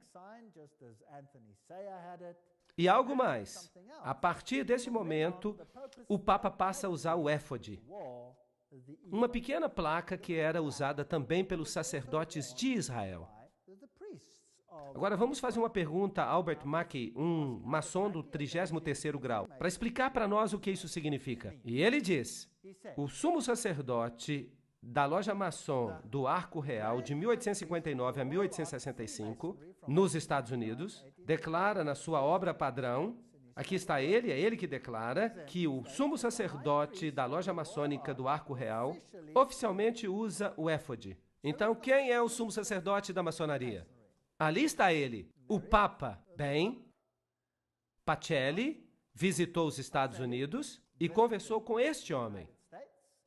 E algo mais. A partir desse momento, o Papa passa a usar o éfode, uma pequena placa que era usada também pelos sacerdotes de Israel. Agora vamos fazer uma pergunta a Albert Mackey, um maçom do 33º grau, para explicar para nós o que isso significa. E ele diz: o sumo sacerdote da loja maçom do Arco Real de 1859 a 1865, nos Estados Unidos, declara na sua obra padrão, aqui está ele, é ele que declara, que o sumo sacerdote da loja maçônica do Arco Real oficialmente usa o éfode. Então, quem é o sumo sacerdote da maçonaria? Ali está ele, o Papa. Bem, Pacelli visitou os Estados Unidos e conversou com este homem,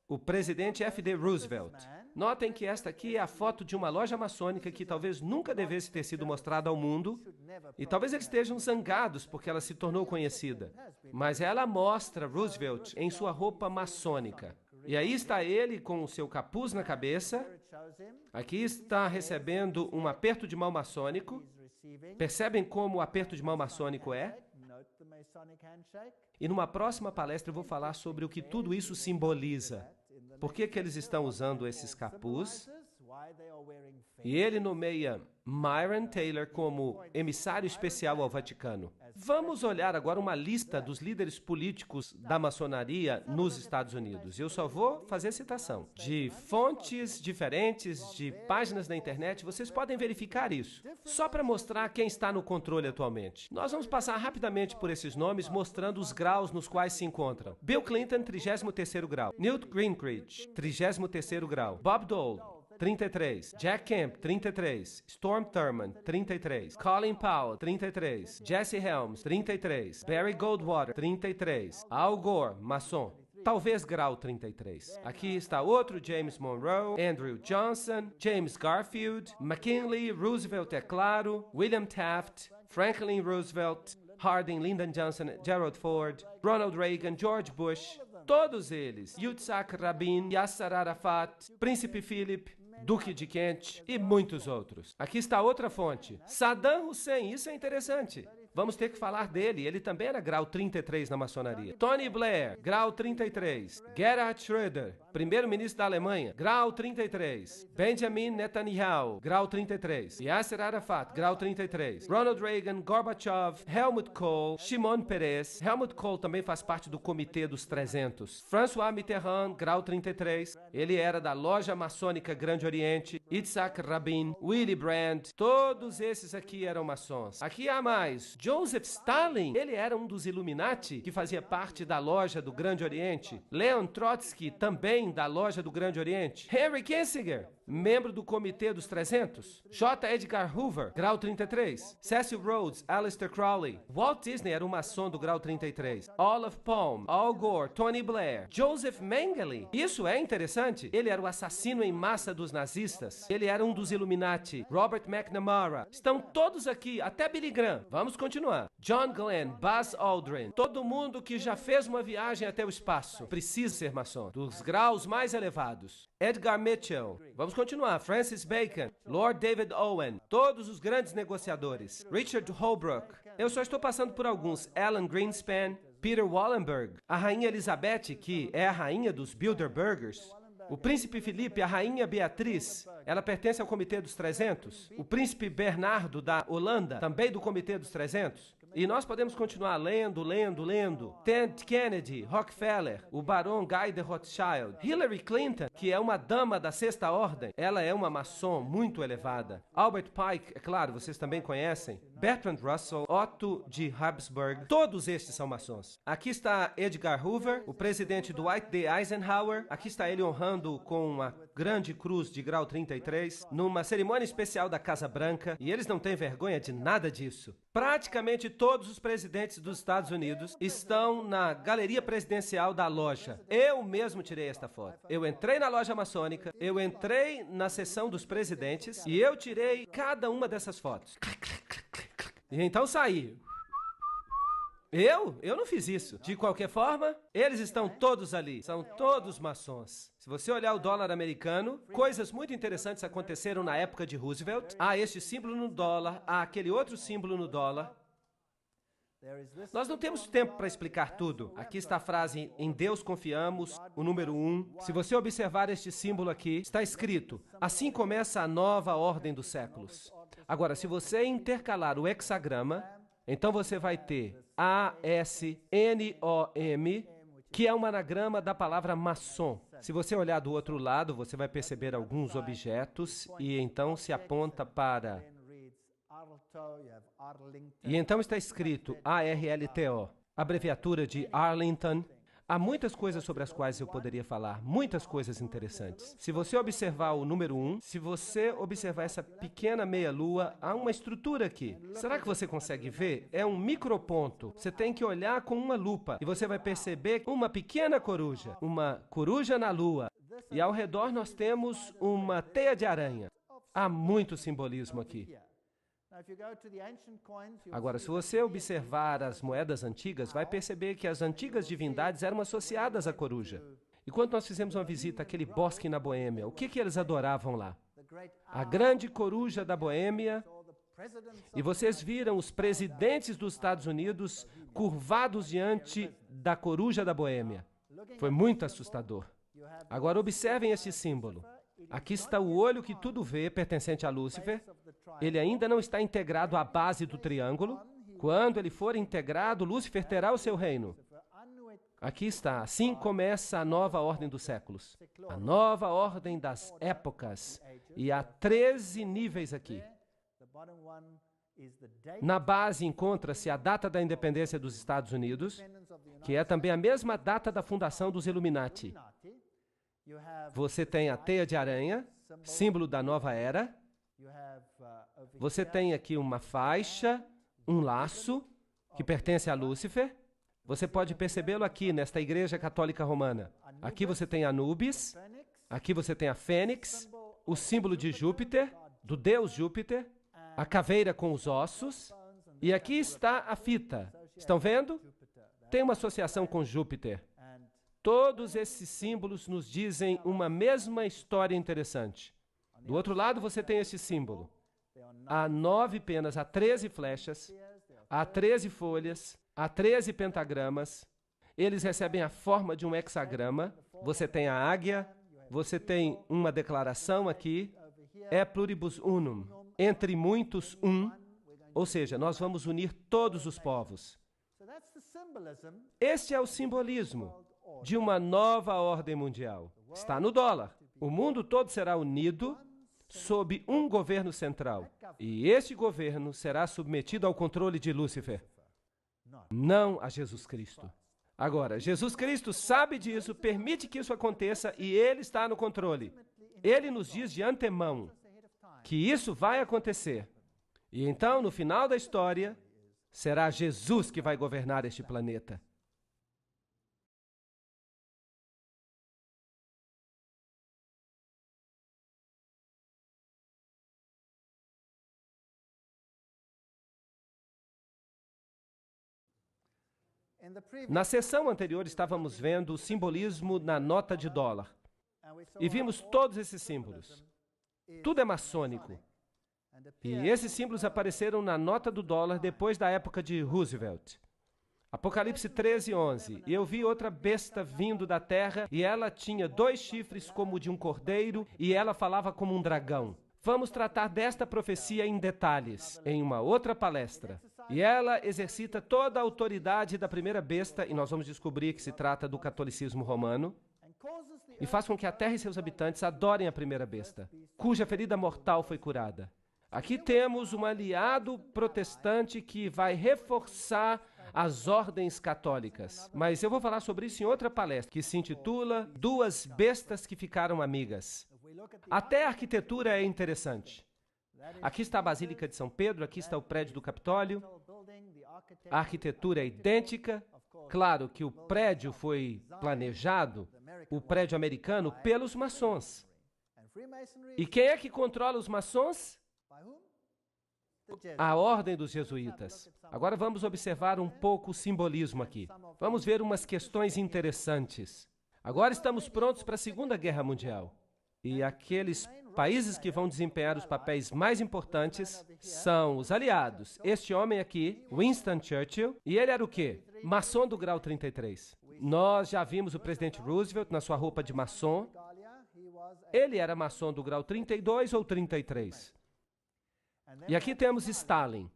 o presidente F.D. Roosevelt. Notem que esta aqui é a foto de uma loja maçônica que talvez nunca devesse ter sido mostrada ao mundo, e talvez eles estejam zangados porque ela se tornou conhecida. Mas ela mostra Roosevelt em sua roupa maçônica. E aí está ele com o seu capuz na cabeça. Aqui está recebendo um aperto de mão maçônico. Percebem como o aperto de mão maçônico é? E numa próxima palestra eu vou falar sobre o que tudo isso simboliza. Por que eles estão usando esses capuz? E ele nomeia Myron Taylor como emissário especial ao Vaticano. Vamos olhar agora uma lista dos líderes políticos da maçonaria nos Estados Unidos. Eu só vou fazer citação de fontes diferentes, de páginas da internet. Vocês podem verificar isso, só para mostrar quem está no controle atualmente. Nós vamos passar rapidamente por esses nomes, mostrando os graus nos quais se encontram. Bill Clinton, 33º grau. Newt Gingrich, 33º grau. Bob Dole, 33. Jack Kemp, 33. Storm Thurmond, 33. Colin Powell, 33. Jesse Helms, 33. Barry Goldwater, 33. Al Gore, maçom, talvez grau 33. Aqui está outro James Monroe, Andrew Johnson, James Garfield, McKinley, Roosevelt, é claro, William Taft, Franklin Roosevelt, Harding, Lyndon Johnson, Gerald Ford, Ronald Reagan, George Bush, todos eles, Yitzhak Rabin, Yasser Arafat, Príncipe Philip, Duque de Kent e muitos outros. Aqui está outra fonte. Saddam Hussein, isso é interessante. Vamos ter que falar dele, ele também era grau 33 na maçonaria. Tony Blair, grau 33. Gerhard Schröder, primeiro-ministro da Alemanha, grau 33. Benjamin Netanyahu, grau 33. Yasser Arafat, grau 33. Ronald Reagan, Gorbachev, Helmut Kohl, Shimon Peres. Helmut Kohl também faz parte do Comitê dos 300. François Mitterrand, grau 33. Ele era da Loja Maçônica Grande Oriente. Yitzhak Rabin, Willy Brandt, todos esses aqui eram maçons. Aqui há mais. Joseph Stalin, ele era um dos Illuminati, que fazia parte da Loja do Grande Oriente. Leon Trotsky, também da Loja do Grande Oriente. Henry Kissinger, membro do Comitê dos 300. J. Edgar Hoover, grau 33. Cecil Rhodes, Aleister Crowley. Walt Disney era um maçom do grau 33. Olaf Palme, Al Gore, Tony Blair. Joseph Mengele, isso é interessante. Ele era o assassino em massa dos nazistas. Ele era um dos Illuminati. Robert McNamara. Estão todos aqui, até Billy Graham. Vamos continuar. John Glenn, Buzz Aldrin. Todo mundo que já fez uma viagem até o espaço precisa ser maçom, dos graus mais elevados. Edgar Mitchell. Vamos continuar. Francis Bacon, Lord David Owen, todos os grandes negociadores. Richard Holbrooke. Eu só estou passando por alguns. Alan Greenspan, Peter Wallenberg, a rainha Elizabeth, que é a rainha dos Bilderbergers. O príncipe Felipe, a rainha Beatriz, ela pertence ao Comitê dos 300. O príncipe Bernardo da Holanda, também do Comitê dos 300. E nós podemos continuar lendo. Ted Kennedy, Rockefeller, o barão Guy de Rothschild. Hillary Clinton, que é uma dama da Sexta Ordem, ela é uma maçom muito elevada. Albert Pike, é claro, vocês também conhecem. Bertrand Russell, Otto de Habsburg, todos estes são maçons. Aqui está Edgar Hoover, o presidente Dwight D. Eisenhower. Aqui está ele honrando com uma grande cruz de grau 33, numa cerimônia especial da Casa Branca, e eles não têm vergonha de nada disso. Praticamente todos os presidentes dos Estados Unidos estão na galeria presidencial da loja. Eu mesmo tirei esta foto. Eu entrei na loja maçônica, eu entrei na sessão dos presidentes e eu tirei cada uma dessas fotos. E então saí. Eu não fiz isso. De qualquer forma, eles estão todos ali. São todos maçons. Se você olhar o dólar americano, coisas muito interessantes aconteceram na época de Roosevelt. Há este símbolo no dólar, há aquele outro símbolo no dólar. Nós não temos tempo para explicar tudo. Aqui está a frase, em Deus confiamos, o número 1. Se você observar este símbolo aqui, está escrito, assim começa a nova ordem dos séculos. Agora, se você intercalar o hexagrama, então você vai ter ASNOM, que é um anagrama da palavra maçom. Se você olhar do outro lado, você vai perceber alguns objetos e então se aponta para... E então está escrito ARLTO, abreviatura de Arlington. Há muitas coisas sobre as quais eu poderia falar, muitas coisas interessantes. Se você observar o número 1, se você observar essa pequena meia-lua, há uma estrutura aqui. Será que você consegue ver? É um microponto. Você tem que olhar com uma lupa e você vai perceber uma pequena coruja na lua. E ao redor nós temos uma teia de aranha. Há muito simbolismo aqui. Agora, se você observar as moedas antigas, vai perceber que as antigas divindades eram associadas à coruja. E quando nós fizemos uma visita àquele bosque na Boêmia, o que eles adoravam lá? A grande coruja da Boêmia. E vocês viram os presidentes dos Estados Unidos curvados diante da coruja da Boêmia. Foi muito assustador. Agora, observem esse símbolo. Aqui está o olho que tudo vê, pertencente a Lúcifer. Ele ainda não está integrado à base do triângulo. Quando ele for integrado, Lúcifer terá o seu reino. Aqui está. Assim começa a nova ordem dos séculos. A nova ordem das épocas. E há 13 níveis aqui. Na base encontra-se a data da independência dos Estados Unidos, que é também a mesma data da fundação dos Illuminati. Você tem a teia de aranha, símbolo da nova era. Você tem aqui uma faixa, um laço, que pertence a Lúcifer. Você pode percebê-lo aqui, nesta Igreja Católica Romana. Aqui você tem Anubis, aqui você tem a Fênix, o símbolo de Júpiter, do deus Júpiter, a caveira com os ossos, e aqui está a fita. Estão vendo? Tem uma associação com Júpiter. Todos esses símbolos nos dizem uma mesma história interessante. Do outro lado, você tem este símbolo. Há 9 penas, há 13 flechas, há 13 folhas, há 13 pentagramas. Eles recebem a forma de um hexagrama. Você tem a águia, você tem uma declaração aqui, é pluribus unum, entre muitos um, ou seja, nós vamos unir todos os povos. Este é o simbolismo de uma nova ordem mundial. Está no dólar. O mundo todo será unido sob um governo central. E este governo será submetido ao controle de Lúcifer, não a Jesus Cristo. Agora, Jesus Cristo sabe disso, permite que isso aconteça e Ele está no controle. Ele nos diz de antemão que isso vai acontecer. E então, no final da história, será Jesus que vai governar este planeta. Na sessão anterior, estávamos vendo o simbolismo na nota de dólar. E vimos todos esses símbolos. Tudo é maçônico. E esses símbolos apareceram na nota do dólar depois da época de Roosevelt. Apocalipse 13:11. E eu vi outra besta vindo da terra, e ela tinha 2 chifres como de um cordeiro, e ela falava como um dragão. Vamos tratar desta profecia em detalhes, em uma outra palestra. E ela exercita toda a autoridade da primeira besta, e nós vamos descobrir que se trata do catolicismo romano, e faz com que a terra e seus habitantes adorem a primeira besta, cuja ferida mortal foi curada. Aqui temos um aliado protestante que vai reforçar as ordens católicas. Mas eu vou falar sobre isso em outra palestra, que se intitula Duas Bestas que Ficaram Amigas. Até a arquitetura é interessante. Aqui está a Basílica de São Pedro, aqui está o prédio do Capitólio. A arquitetura é idêntica. Claro que o prédio foi planejado, o prédio americano, pelos maçons. E quem é que controla os maçons? A ordem dos jesuítas. Agora vamos observar um pouco o simbolismo aqui. Vamos ver umas questões interessantes. Agora estamos prontos para a Segunda Guerra Mundial. E aqueles países que vão desempenhar os papéis mais importantes são os aliados. Este homem aqui, Winston Churchill, e ele era o quê? Maçom do grau 33. Nós já vimos o presidente Roosevelt na sua roupa de maçom. Ele era maçom do grau 32 ou 33. E aqui temos Stalin.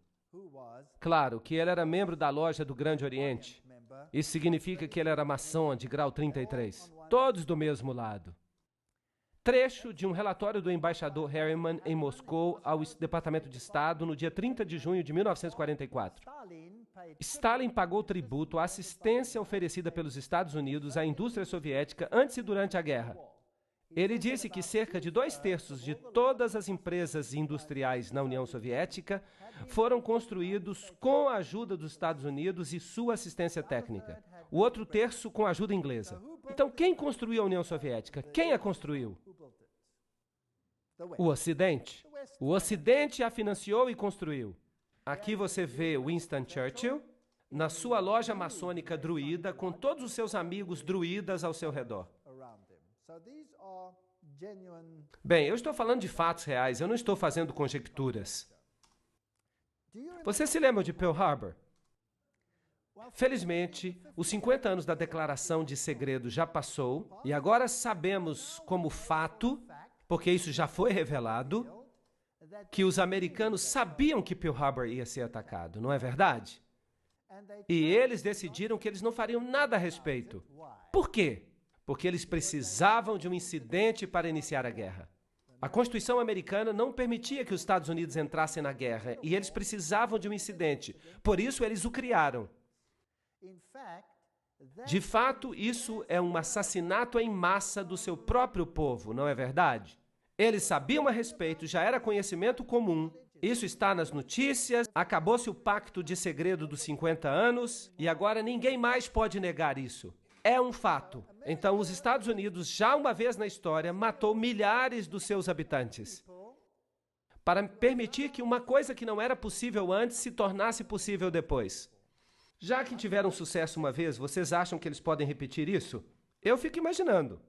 Claro que ele era membro da Loja do Grande Oriente. Isso significa que ele era maçom de grau 33. Todos do mesmo lado. Trecho de um relatório do embaixador Harriman em Moscou ao Departamento de Estado no dia 30 de junho de 1944. Stalin pagou tributo à assistência oferecida pelos Estados Unidos à indústria soviética antes e durante a guerra. Ele disse que cerca de 2/3 de todas as empresas industriais na União Soviética foram construídos com a ajuda dos Estados Unidos e sua assistência técnica. O outro terço com a ajuda inglesa. Então, quem construiu a União Soviética? Quem a construiu? O Ocidente. O Ocidente a financiou e construiu. Aqui você vê Winston Churchill na sua loja maçônica druida, com todos os seus amigos druidas ao seu redor. Bem, eu estou falando de fatos reais, eu não estou fazendo conjecturas. Você se lembra de Pearl Harbor? Felizmente, os 50 anos da declaração de segredo já passou, e agora sabemos como fato, porque isso já foi revelado, que os americanos sabiam que Pearl Harbor ia ser atacado, não é verdade? E eles decidiram que eles não fariam nada a respeito. Por quê? Porque eles precisavam de um incidente para iniciar a guerra. A Constituição americana não permitia que os Estados Unidos entrassem na guerra, e eles precisavam de um incidente. Por isso, eles o criaram. De fato, isso é um assassinato em massa do seu próprio povo, não é verdade? Eles sabiam a respeito, já era conhecimento comum. Isso está nas notícias, acabou-se o pacto de segredo dos 50 anos, e agora ninguém mais pode negar isso. É um fato. Então, os Estados Unidos, já uma vez na história, matou milhares dos seus habitantes para permitir que uma coisa que não era possível antes se tornasse possível depois. Já que tiveram sucesso uma vez, vocês acham que eles podem repetir isso? Eu fico imaginando.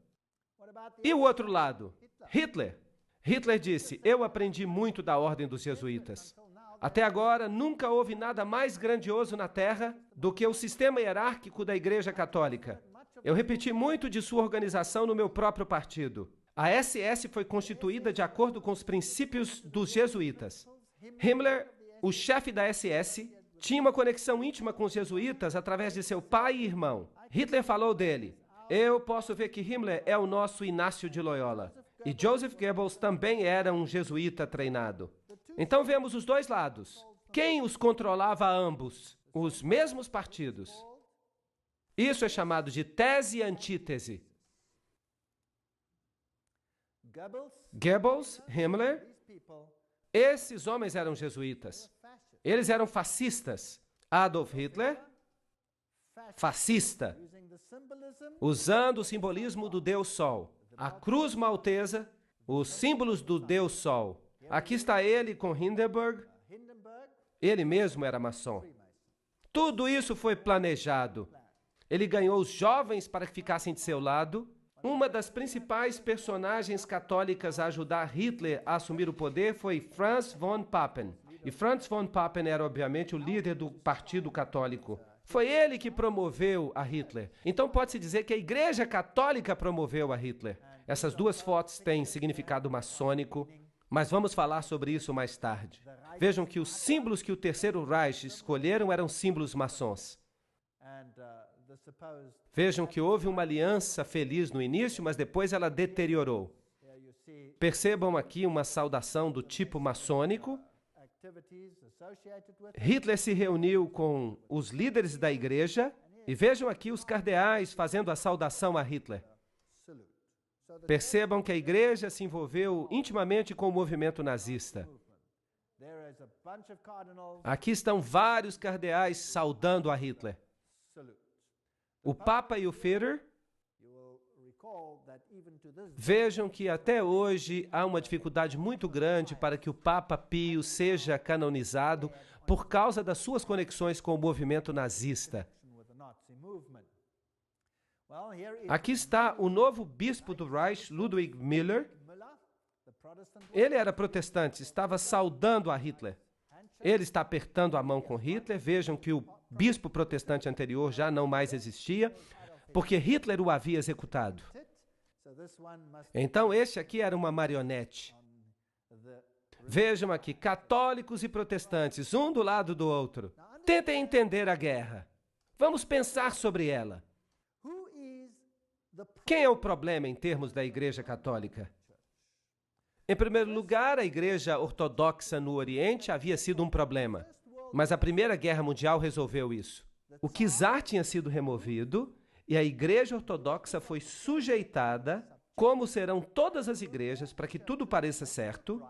E o outro lado? Hitler. Hitler disse: eu aprendi muito da ordem dos jesuítas. Até agora, nunca houve nada mais grandioso na Terra do que o sistema hierárquico da Igreja Católica. Eu repeti muito de sua organização no meu próprio partido. A SS foi constituída de acordo com os princípios dos jesuítas. Himmler, o chefe da SS, tinha uma conexão íntima com os jesuítas através de seu pai e irmão. Hitler falou dele: eu posso ver que Himmler é o nosso Inácio de Loyola. E Joseph Goebbels também era um jesuíta treinado. Então vemos os dois lados. Quem os controlava ambos? Os mesmos partidos. Isso é chamado de tese e antítese. Goebbels, Himmler, esses homens eram jesuítas. Eles eram fascistas. Adolf Hitler, fascista, usando o simbolismo do Deus Sol. A cruz maltesa, os símbolos do Deus Sol. Aqui está ele com Hindenburg. Ele mesmo era maçom. Tudo isso foi planejado. Ele ganhou os jovens para que ficassem de seu lado. Uma das principais personagens católicas a ajudar Hitler a assumir o poder foi Franz von Papen. E Franz von Papen era, obviamente, o líder do Partido Católico. Foi ele que promoveu a Hitler. Então pode-se dizer que a Igreja Católica promoveu a Hitler. Essas duas fotos têm significado maçônico, mas vamos falar sobre isso mais tarde. Vejam que os símbolos que o Terceiro Reich escolheram eram símbolos maçons. Vejam que houve uma aliança feliz no início, mas depois ela deteriorou. Percebam aqui uma saudação do tipo maçônico. Hitler se reuniu com os líderes da igreja e vejam aqui os cardeais fazendo a saudação a Hitler. Percebam que a igreja se envolveu intimamente com o movimento nazista. Aqui estão vários cardeais saudando a Hitler. O Papa e o Führer. Vejam que até hoje há uma dificuldade muito grande para que o Papa Pio seja canonizado por causa das suas conexões com o movimento nazista. Aqui está o novo bispo do Reich, Ludwig Müller. Ele era protestante, estava saudando a Hitler. Ele está apertando a mão com Hitler. Vejam que o bispo protestante anterior já não mais existia, porque Hitler o havia executado. Então, este aqui era uma marionete. Vejam aqui, católicos e protestantes, um do lado do outro. Tentem entender a guerra. Vamos pensar sobre ela. Quem é o problema em termos da Igreja Católica? Em primeiro lugar, a Igreja Ortodoxa no Oriente havia sido um problema, mas a Primeira Guerra Mundial resolveu isso. O czar tinha sido removido e a Igreja Ortodoxa foi sujeitada, como serão todas as igrejas, para que tudo pareça certo,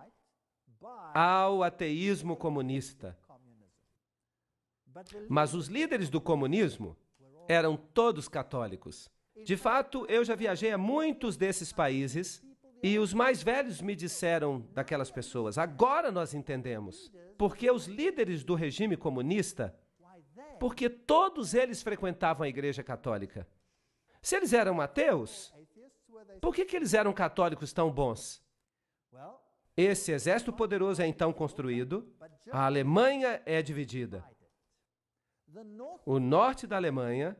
ao ateísmo comunista. Mas os líderes do comunismo eram todos católicos. De fato, eu já viajei a muitos desses países e os mais velhos me disseram daquelas pessoas: agora nós entendemos. Porque os líderes do regime comunista, porque todos eles frequentavam a Igreja Católica. Se eles eram ateus, por que eles eram católicos tão bons? Esse exército poderoso é então construído, a Alemanha é dividida. O norte da Alemanha,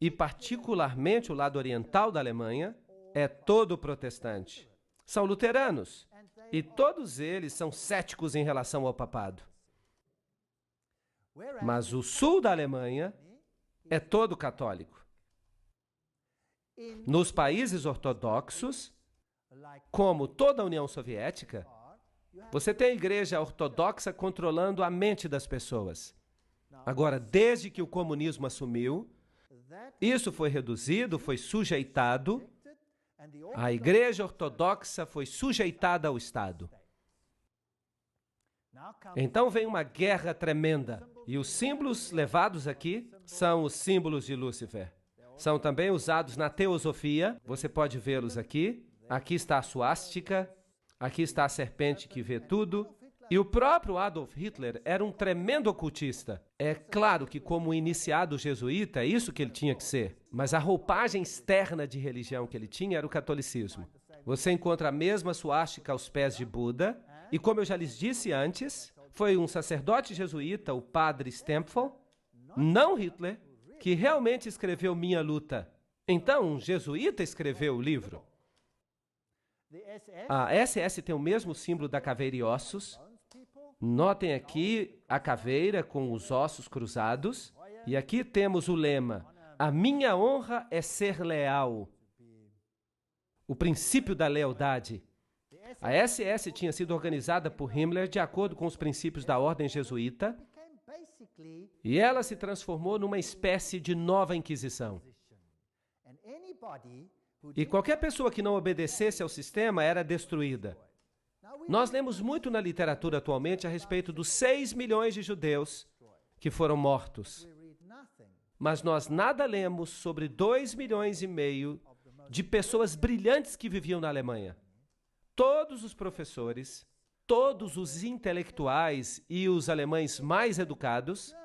e particularmente o lado oriental da Alemanha, é todo protestante. São luteranos, e todos eles são céticos em relação ao papado. Mas o sul da Alemanha é todo católico. Nos países ortodoxos, como toda a União Soviética, você tem a igreja ortodoxa controlando a mente das pessoas. Agora, desde que o comunismo assumiu, isso foi reduzido, foi sujeitado. A igreja ortodoxa foi sujeitada ao Estado. Então vem uma guerra tremenda. E os símbolos levados aqui são os símbolos de Lúcifer. São também usados na teosofia. Você pode vê-los aqui. Aqui está a suástica. Aqui está a serpente que vê tudo. E o próprio Adolf Hitler era um tremendo ocultista. É claro que, como iniciado jesuíta, é isso que ele tinha que ser. Mas a roupagem externa de religião que ele tinha era o catolicismo. Você encontra a mesma suástica aos pés de Buda. E como eu já lhes disse antes, foi um sacerdote jesuíta, o padre Stempfel, não Hitler, que realmente escreveu Minha Luta. Então, um jesuíta escreveu o livro. A SS tem o mesmo símbolo da caveira e ossos. Notem aqui a caveira com os ossos cruzados. E aqui temos o lema: a minha honra é ser leal. O princípio da lealdade. A SS tinha sido organizada por Himmler de acordo com os princípios da ordem jesuíta e ela se transformou numa espécie de nova Inquisição. E qualquer pessoa que não obedecesse ao sistema era destruída. Nós lemos muito na literatura atualmente a respeito dos 6 milhões de judeus que foram mortos. Mas nós nada lemos sobre 2,5 milhões de pessoas brilhantes que viviam na Alemanha. Todos os professores, todos os intelectuais e os alemães mais educados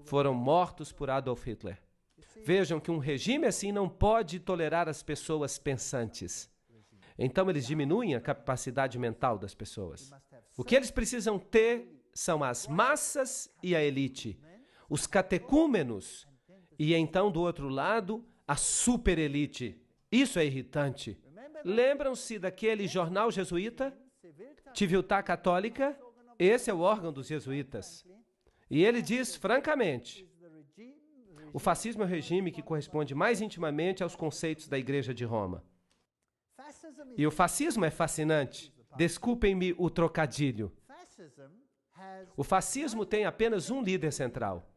foram mortos por Adolf Hitler. Vejam que um regime assim não pode tolerar as pessoas pensantes. Então eles diminuem a capacidade mental das pessoas. O que eles precisam ter são as massas e a elite, os catecúmenos e então, do outro lado, a superelite. Isso é irritante. Lembram-se daquele jornal jesuíta? Civiltà Católica? Esse é o órgão dos jesuítas. E ele diz, francamente, o fascismo é o regime que corresponde mais intimamente aos conceitos da Igreja de Roma. E o fascismo é fascinante. Desculpem-me o trocadilho. O fascismo tem apenas um líder central.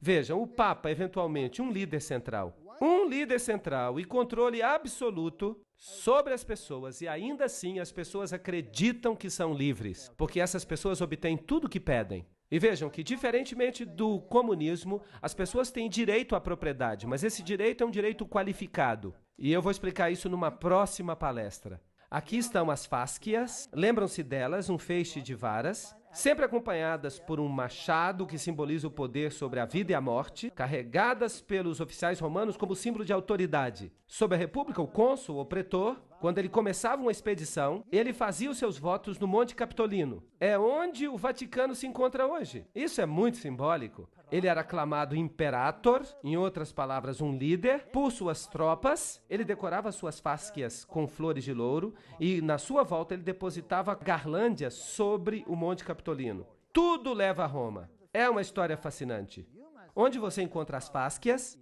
Vejam, o Papa, eventualmente, um líder central. Um líder central e controle absoluto sobre as pessoas, e ainda assim as pessoas acreditam que são livres, porque essas pessoas obtêm tudo o que pedem. E vejam que, diferentemente do comunismo, as pessoas têm direito à propriedade, mas esse direito é um direito qualificado. E eu vou explicar isso numa próxima palestra. Aqui estão as fáscias, lembram-se delas, um feixe de varas, sempre acompanhadas por um machado que simboliza o poder sobre a vida e a morte, carregadas pelos oficiais romanos como símbolo de autoridade. Sob a República, o cônsul ou pretor, quando ele começava uma expedição, ele fazia os seus votos no Monte Capitolino. É onde o Vaticano se encontra hoje. Isso é muito simbólico. Ele era aclamado imperator, em outras palavras, um líder, por suas tropas. Ele decorava suas fáscias com flores de louro e, na sua volta, ele depositava garlândias sobre o Monte Capitolino. Tudo leva a Roma. É uma história fascinante. Onde você encontra as fáscias,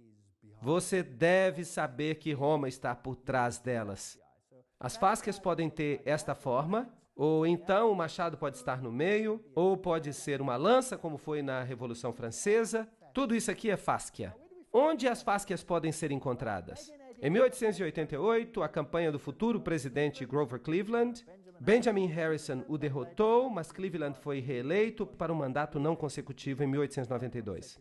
você deve saber que Roma está por trás delas. As fáscias podem ter esta forma, ou então o machado pode estar no meio, ou pode ser uma lança, como foi na Revolução Francesa. Tudo isso aqui é fáscia. Onde as fáscias podem ser encontradas? Em 1888, a campanha do futuro presidente Grover Cleveland, Benjamin Harrison o derrotou, mas Cleveland foi reeleito para um mandato não consecutivo em 1892.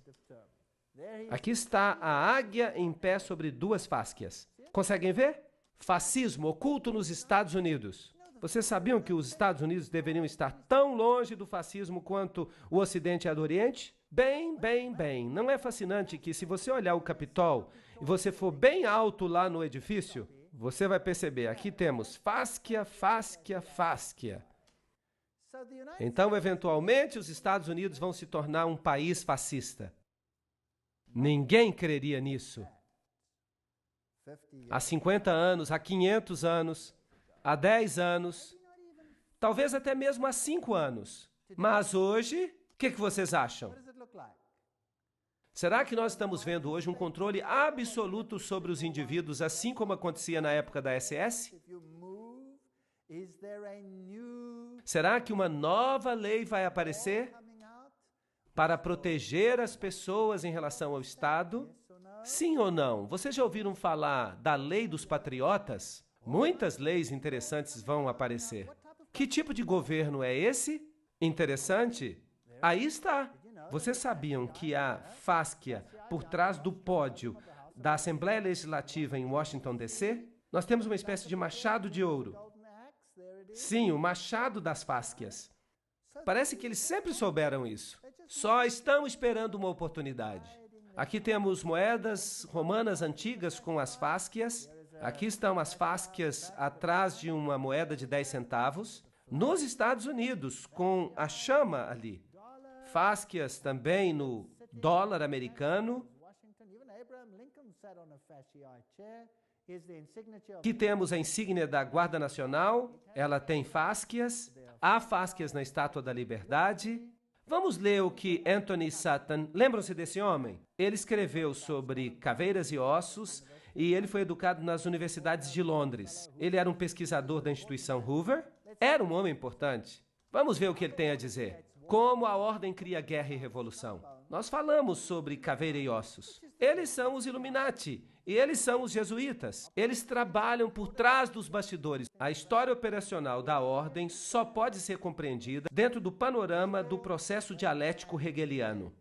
Aqui está a águia em pé sobre 2 fáscias. Conseguem ver? Fascismo oculto nos Estados Unidos. Vocês sabiam que os Estados Unidos deveriam estar tão longe do fascismo quanto o Ocidente é do Oriente? Bem. Não é fascinante que, se você olhar o Capitol e você for bem alto lá no edifício, você vai perceber, aqui temos fáscia. Então, eventualmente, os Estados Unidos vão se tornar um país fascista. Ninguém creria nisso. Há 50 anos, há 500 anos, há 10 anos, talvez até mesmo há 5 anos. Mas hoje, o que vocês acham? Será que nós estamos vendo hoje um controle absoluto sobre os indivíduos, assim como acontecia na época da SS? Será que uma nova lei vai aparecer para proteger as pessoas em relação ao Estado? Sim ou não? Vocês já ouviram falar da lei dos patriotas? Muitas leis interessantes vão aparecer. Que tipo de governo é esse? Interessante? Aí está. Vocês sabiam que a fáscia por trás do pódio da Assembleia Legislativa em Washington, D.C.? Nós temos uma espécie de machado de ouro. Sim, o machado das fáscias. Parece que eles sempre souberam isso. Só estão esperando uma oportunidade. Aqui temos moedas romanas antigas com as fáscias. Aqui estão as fáscias atrás de uma moeda de 10 centavos. Nos Estados Unidos, com a chama ali. Fáscias também no dólar americano. Aqui temos a insígnia da Guarda Nacional. Ela tem fáscias. Há fáscias na Estátua da Liberdade. Vamos ler o que Anthony Sutton... Lembram-se desse homem? Ele escreveu sobre caveiras e ossos e ele foi educado nas universidades de Londres. Ele era um pesquisador da instituição Hoover. Era um homem importante. Vamos ver o que ele tem a dizer. Como a ordem cria guerra e revolução. Nós falamos sobre caveira e ossos. Eles são os Illuminati e eles são os jesuítas. Eles trabalham por trás dos bastidores. A história operacional da ordem só pode ser compreendida dentro do panorama do processo dialético hegeliano.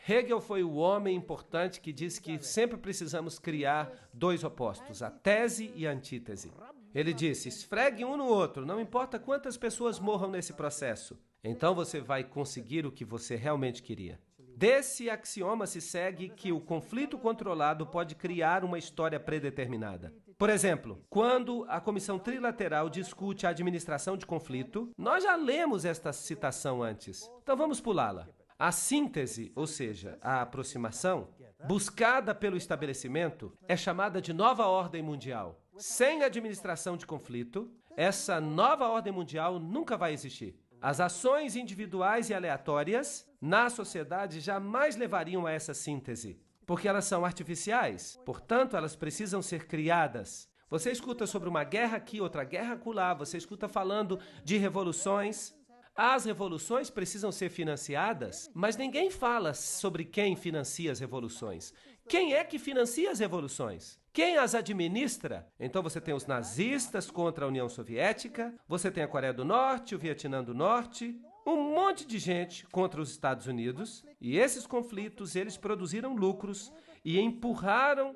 Hegel foi o homem importante que disse que sempre precisamos criar dois opostos, a tese e a antítese. Ele disse, esfregue um no outro, não importa quantas pessoas morram nesse processo. Então você vai conseguir o que você realmente queria. Desse axioma se segue que o conflito controlado pode criar uma história predeterminada. Por exemplo, quando a Comissão Trilateral discute a administração de conflito, nós já lemos esta citação antes, então vamos pulá-la. A síntese, ou seja, a aproximação, buscada pelo estabelecimento, é chamada de nova ordem mundial. Sem administração de conflito, essa nova ordem mundial nunca vai existir. As ações individuais e aleatórias na sociedade jamais levariam a essa síntese, porque elas são artificiais, portanto, elas precisam ser criadas. Você escuta sobre uma guerra aqui, outra guerra acolá, você escuta falando de revoluções. As revoluções precisam ser financiadas, mas ninguém fala sobre quem financia as revoluções. Quem é que financia as revoluções? Quem as administra? Então você tem os nazistas contra a União Soviética, você tem a Coreia do Norte, o Vietnã do Norte, um monte de gente contra os Estados Unidos, e esses conflitos, eles produziram lucros e empurraram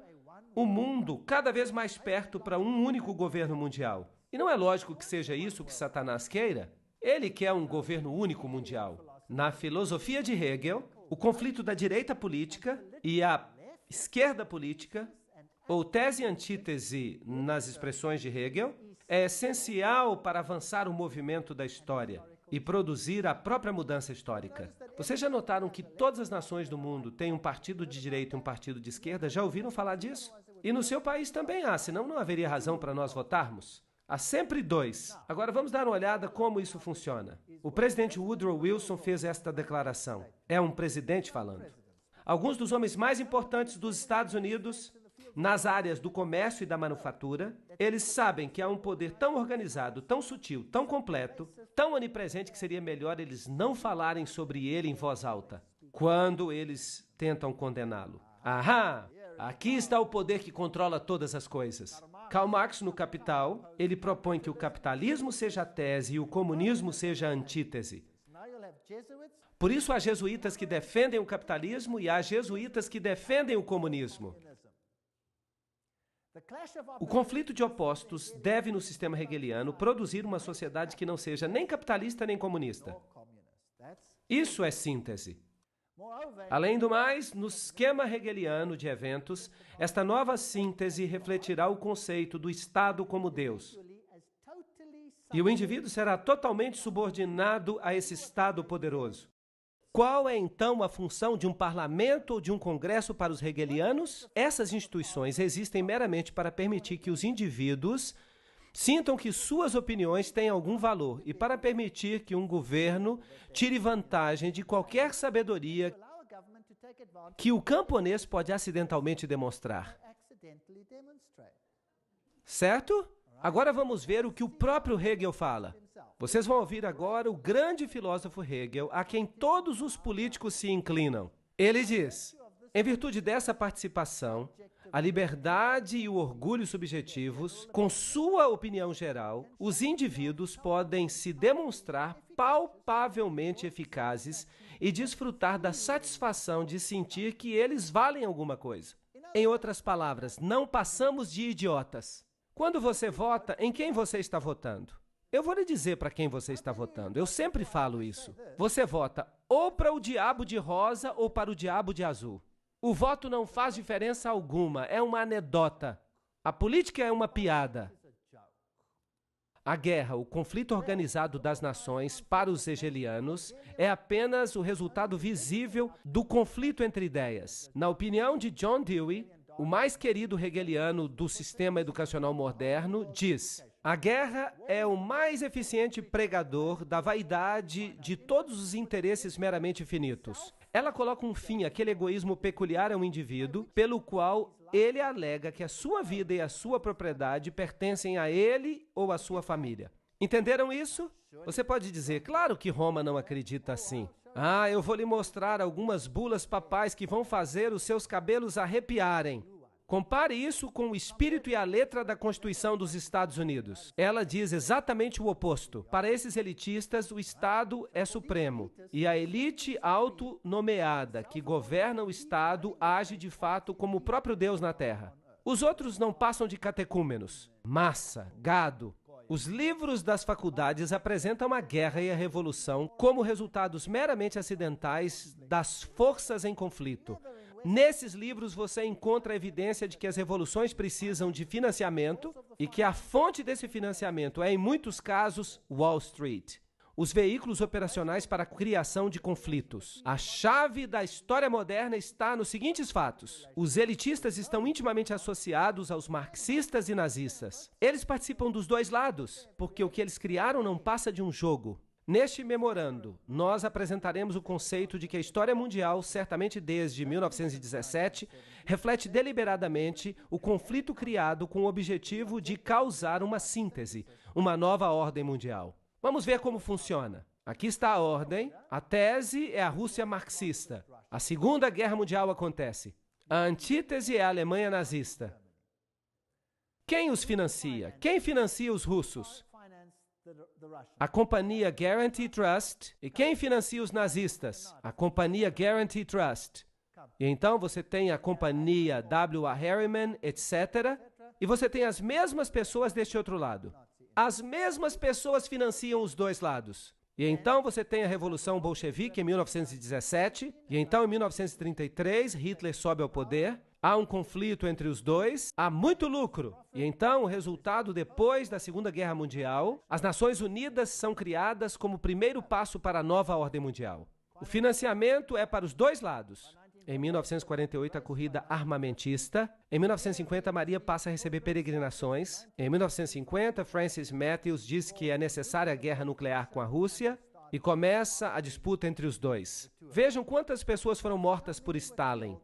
o mundo cada vez mais perto para um único governo mundial. E não é lógico que seja isso que Satanás queira. Ele quer um governo único mundial. Na filosofia de Hegel, o conflito da direita política e a esquerda política, ou tese e antítese nas expressões de Hegel, é essencial para avançar o movimento da história e produzir a própria mudança histórica. Vocês já notaram que todas as nações do mundo têm um partido de direita e um partido de esquerda? Já ouviram falar disso? E no seu país também há, senão não haveria razão para nós votarmos. Há sempre dois. Agora vamos dar uma olhada como isso funciona. O presidente Woodrow Wilson fez esta declaração. É um presidente falando. Alguns dos homens mais importantes dos Estados Unidos, nas áreas do comércio e da manufatura, eles sabem que há um poder tão organizado, tão sutil, tão completo, tão onipresente que seria melhor eles não falarem sobre ele em voz alta, quando eles tentam condená-lo. Ahá! Aqui está o poder que controla todas as coisas. Karl Marx, no Capital, ele propõe que o capitalismo seja a tese e o comunismo seja a antítese. Por isso, há jesuítas que defendem o capitalismo e há jesuítas que defendem o comunismo. O conflito de opostos deve, no sistema hegeliano, produzir uma sociedade que não seja nem capitalista nem comunista. Isso é síntese. Além do mais, no esquema hegeliano de eventos, esta nova síntese refletirá o conceito do Estado como Deus. E o indivíduo será totalmente subordinado a esse Estado poderoso. Qual é, então, a função de um parlamento ou de um congresso para os hegelianos? Essas instituições existem meramente para permitir que os indivíduos sintam que suas opiniões têm algum valor e para permitir que um governo tire vantagem de qualquer sabedoria que o camponês pode acidentalmente demonstrar. Certo? Agora vamos ver o que o próprio Hegel fala. Vocês vão ouvir agora o grande filósofo Hegel, a quem todos os políticos se inclinam. Ele diz, em virtude dessa participação, a liberdade e o orgulho subjetivos, com sua opinião geral, os indivíduos podem se demonstrar palpavelmente eficazes e desfrutar da satisfação de sentir que eles valem alguma coisa. Em outras palavras, não passamos de idiotas. Quando você vota, em quem você está votando? Eu vou lhe dizer para quem você está votando. Eu sempre falo isso. Você vota ou para o diabo de rosa ou para o diabo de azul. O voto não faz diferença alguma, é uma anedota. A política é uma piada. A guerra, o conflito organizado das nações para os hegelianos, é apenas o resultado visível do conflito entre ideias. Na opinião de John Dewey, o mais querido hegeliano do sistema educacional moderno, diz: a guerra é o mais eficiente pregador da vaidade de todos os interesses meramente finitos. Ela coloca um fim àquele egoísmo peculiar ao indivíduo, pelo qual ele alega que a sua vida e a sua propriedade pertencem a ele ou à sua família. Entenderam isso? Você pode dizer, claro que Roma não acredita assim. Ah, eu vou lhe mostrar algumas bulas papais que vão fazer os seus cabelos arrepiarem. Compare isso com o espírito e a letra da Constituição dos Estados Unidos. Ela diz exatamente o oposto. Para esses elitistas, o Estado é supremo. E a elite autonomeada que governa o Estado age de fato como o próprio Deus na Terra. Os outros não passam de catecúmenos. Massa, gado. Os livros das faculdades apresentam a guerra e a revolução como resultados meramente acidentais das forças em conflito. Nesses livros você encontra a evidência de que as revoluções precisam de financiamento e que a fonte desse financiamento é, em muitos casos, Wall Street. Os veículos operacionais para a criação de conflitos. A chave da história moderna está nos seguintes fatos. Os elitistas estão intimamente associados aos marxistas e nazistas. Eles participam dos dois lados, porque o que eles criaram não passa de um jogo. Neste memorando, nós apresentaremos o conceito de que a história mundial, certamente desde 1917, reflete deliberadamente o conflito criado com o objetivo de causar uma síntese, uma nova ordem mundial. Vamos ver como funciona. Aqui está a ordem. A tese é a Rússia marxista. A Segunda Guerra Mundial acontece. A antítese é a Alemanha nazista. Quem os financia? Quem financia os russos? A companhia Guarantee Trust. E quem financia os nazistas? A companhia Guarantee Trust. E então você tem a companhia W.A. Harriman, etc. E você tem as mesmas pessoas deste outro lado. As mesmas pessoas financiam os dois lados. E então você tem a Revolução Bolchevique em 1917. E então em 1933 Hitler sobe ao poder. Há um conflito entre os dois, há muito lucro. E então, o resultado depois da Segunda Guerra Mundial, as Nações Unidas são criadas como primeiro passo para a nova ordem mundial. O financiamento é para os dois lados. Em 1948, a corrida armamentista. Em 1950, Maria passa a receber peregrinações. Em 1950, Francis Matthews diz que é necessária a guerra nuclear com a Rússia e começa a disputa entre os dois. Vejam quantas pessoas foram mortas por Stalin.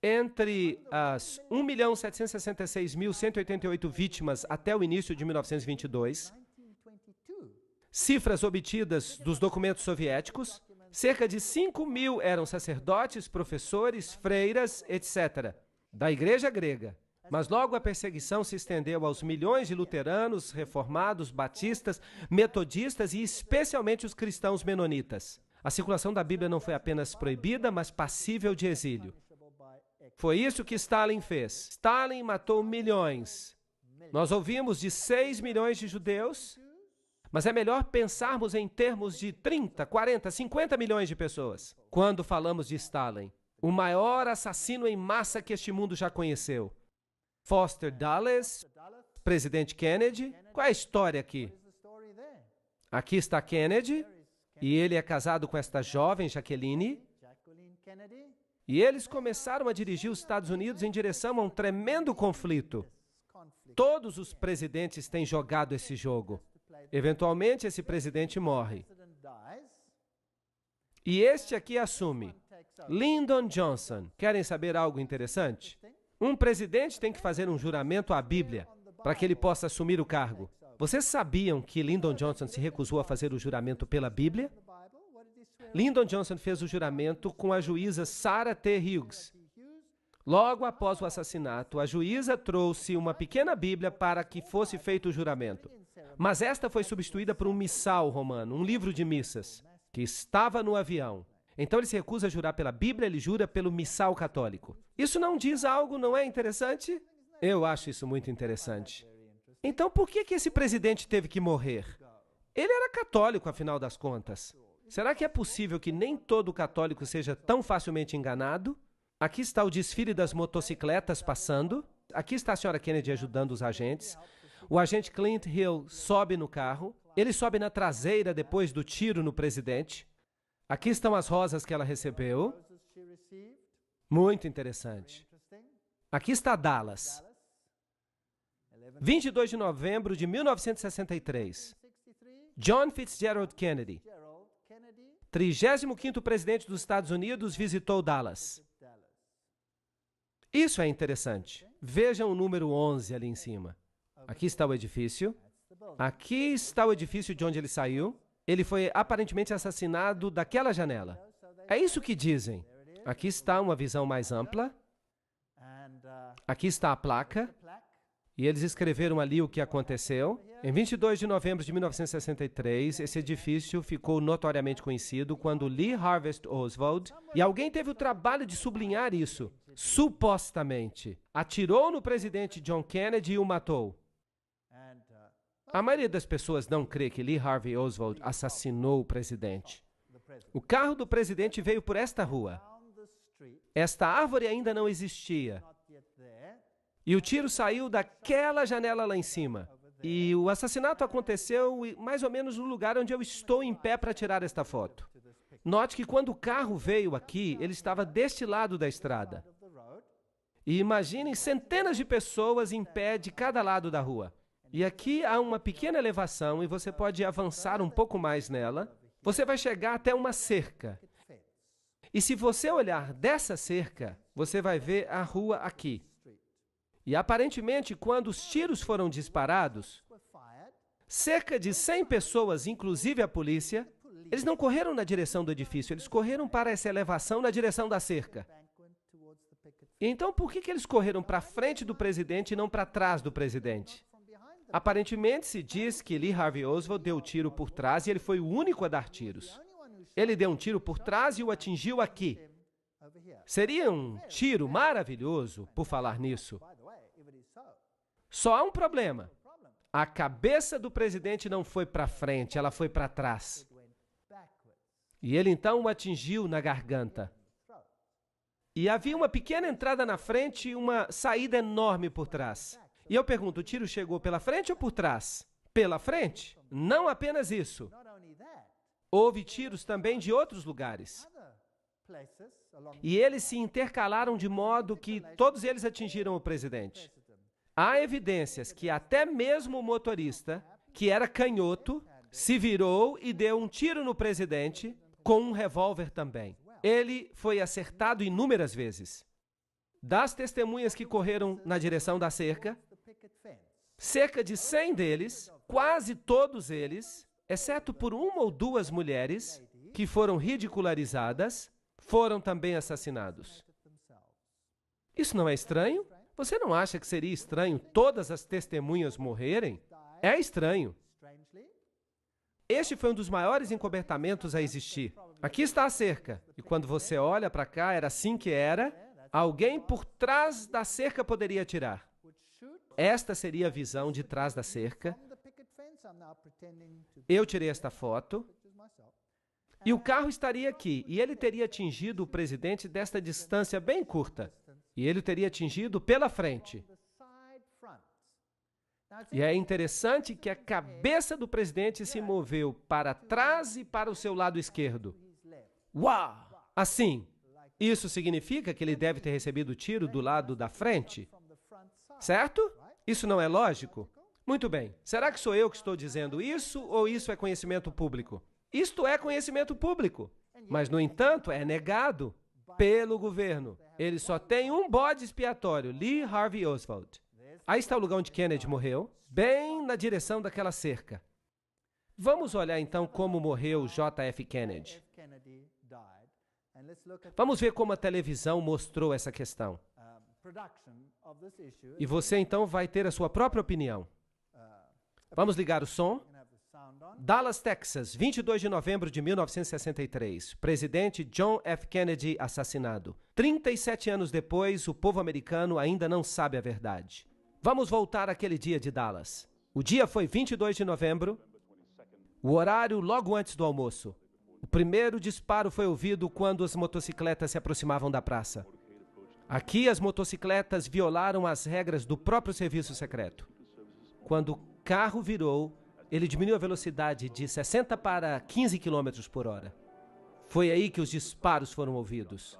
Entre as 1.766.188 vítimas até o início de 1922, cifras obtidas dos documentos soviéticos, cerca de 5.000 eram sacerdotes, professores, freiras, etc., da Igreja grega. Mas logo a perseguição se estendeu aos milhões de luteranos, reformados, batistas, metodistas e especialmente os cristãos menonitas. A circulação da Bíblia não foi apenas proibida, mas passível de exílio. Foi isso que Stalin fez. Stalin matou milhões. Nós ouvimos de 6 milhões de judeus, mas é melhor pensarmos em termos de 30, 40, 50 milhões de pessoas quando falamos de Stalin, o maior assassino em massa que este mundo já conheceu. Foster Dulles, presidente Kennedy. Qual é a história aqui? Aqui está Kennedy, e ele é casado com esta jovem Jacqueline. E eles começaram a dirigir os Estados Unidos em direção a um tremendo conflito. Todos os presidentes têm jogado esse jogo. Eventualmente, esse presidente morre. E este aqui assume. Lyndon Johnson. Querem saber algo interessante? Um presidente tem que fazer um juramento à Bíblia para que ele possa assumir o cargo. Vocês sabiam que Lyndon Johnson se recusou a fazer o juramento pela Bíblia? Lyndon Johnson fez o juramento com a juíza Sarah T. Hughes. Logo após o assassinato, a juíza trouxe uma pequena Bíblia para que fosse feito o juramento. Mas esta foi substituída por um missal romano, um livro de missas, que estava no avião. Então ele se recusa a jurar pela Bíblia, ele jura pelo missal católico. Isso não diz algo, não é interessante? Eu acho isso muito interessante. Então por que esse presidente teve que morrer? Ele era católico, afinal das contas. Será que é possível que nem todo católico seja tão facilmente enganado? Aqui está o desfile das motocicletas passando. Aqui está a senhora Kennedy ajudando os agentes. O agente Clint Hill sobe no carro. Ele sobe na traseira depois do tiro no presidente. Aqui estão as rosas que ela recebeu. Muito interessante. Aqui está Dallas. 22 de novembro de 1963. John Fitzgerald Kennedy, 35º presidente dos Estados Unidos, visitou Dallas. Isso é interessante. Vejam o número 11 ali em cima. Aqui está o edifício. Aqui está o edifício de onde ele saiu. Ele foi aparentemente assassinado daquela janela. É isso que dizem. Aqui está uma visão mais ampla. Aqui está a placa. E eles escreveram ali o que aconteceu. Em 22 de novembro de 1963, esse edifício ficou notoriamente conhecido quando Lee Harvey Oswald, e alguém teve o trabalho de sublinhar isso, supostamente, atirou no presidente John Kennedy e o matou. A maioria das pessoas não crê que Lee Harvey Oswald assassinou o presidente. O carro do presidente veio por esta rua. Esta árvore ainda não existia. E o tiro saiu daquela janela lá em cima. E o assassinato aconteceu mais ou menos no lugar onde eu estou em pé para tirar esta foto. Note que quando o carro veio aqui, ele estava deste lado da estrada. E imaginem centenas de pessoas em pé de cada lado da rua. E aqui há uma pequena elevação e você pode avançar um pouco mais nela. Você vai chegar até uma cerca. E se você olhar dessa cerca, você vai ver a rua aqui. E aparentemente, quando os tiros foram disparados, cerca de 100 pessoas, inclusive a polícia, eles não correram na direção do edifício, eles correram para essa elevação na direção da cerca. Então, por que eles correram para frente do presidente e não para trás do presidente? Aparentemente, se diz que Lee Harvey Oswald deu tiro por trás e ele foi o único a dar tiros. Ele deu um tiro por trás e o atingiu aqui. Seria um tiro maravilhoso, por falar nisso. Só há um problema. A cabeça do presidente não foi para frente, ela foi para trás. E ele então o atingiu na garganta. E havia uma pequena entrada na frente e uma saída enorme por trás. E eu pergunto, o tiro chegou pela frente ou por trás? Pela frente? Não apenas isso. Houve tiros também de outros lugares. E eles se intercalaram de modo que todos eles atingiram o presidente. Há evidências que até mesmo o motorista, que era canhoto, se virou e deu um tiro no presidente com um revólver também. Ele foi acertado inúmeras vezes. Das testemunhas que correram na direção da cerca, cerca de 100 deles, quase todos eles, exceto por uma ou duas mulheres que foram ridicularizadas, foram também assassinados. Isso não é estranho? Você não acha que seria estranho todas as testemunhas morrerem? É estranho. Este foi um dos maiores encobertamentos a existir. Aqui está a cerca. E quando você olha para cá, era assim que era. Alguém por trás da cerca poderia atirar. Esta seria a visão de trás da cerca. Eu tirei esta foto. E o carro estaria aqui. E ele teria atingido o presidente desta distância bem curta. E ele teria atingido pela frente. E é interessante que a cabeça do presidente se moveu para trás e para o seu lado esquerdo. Uau! Assim. Isso significa que ele deve ter recebido o tiro do lado da frente? Certo? Isso não é lógico? Muito bem. Será que sou eu que estou dizendo isso ou isso é conhecimento público? Isto é conhecimento público. Mas, no entanto, é negado pelo governo. Ele só tem um bode expiatório, Lee Harvey Oswald. Aí está o lugar onde Kennedy morreu, bem na direção daquela cerca. Vamos olhar então como morreu JF Kennedy. Vamos ver como a televisão mostrou essa questão. E você então vai ter a sua própria opinião. Vamos ligar o som. Dallas, Texas, 22 de novembro de 1963. Presidente John F. Kennedy assassinado. 37 anos depois, o povo americano ainda não sabe a verdade. Vamos voltar àquele dia de Dallas. O dia foi 22 de novembro, o horário logo antes do almoço. O primeiro disparo foi ouvido quando as motocicletas se aproximavam da praça. Aqui as motocicletas violaram as regras do próprio serviço secreto. Quando o carro virou, ele diminuiu a velocidade de 60 para 15 km por hora. Foi aí que os disparos foram ouvidos.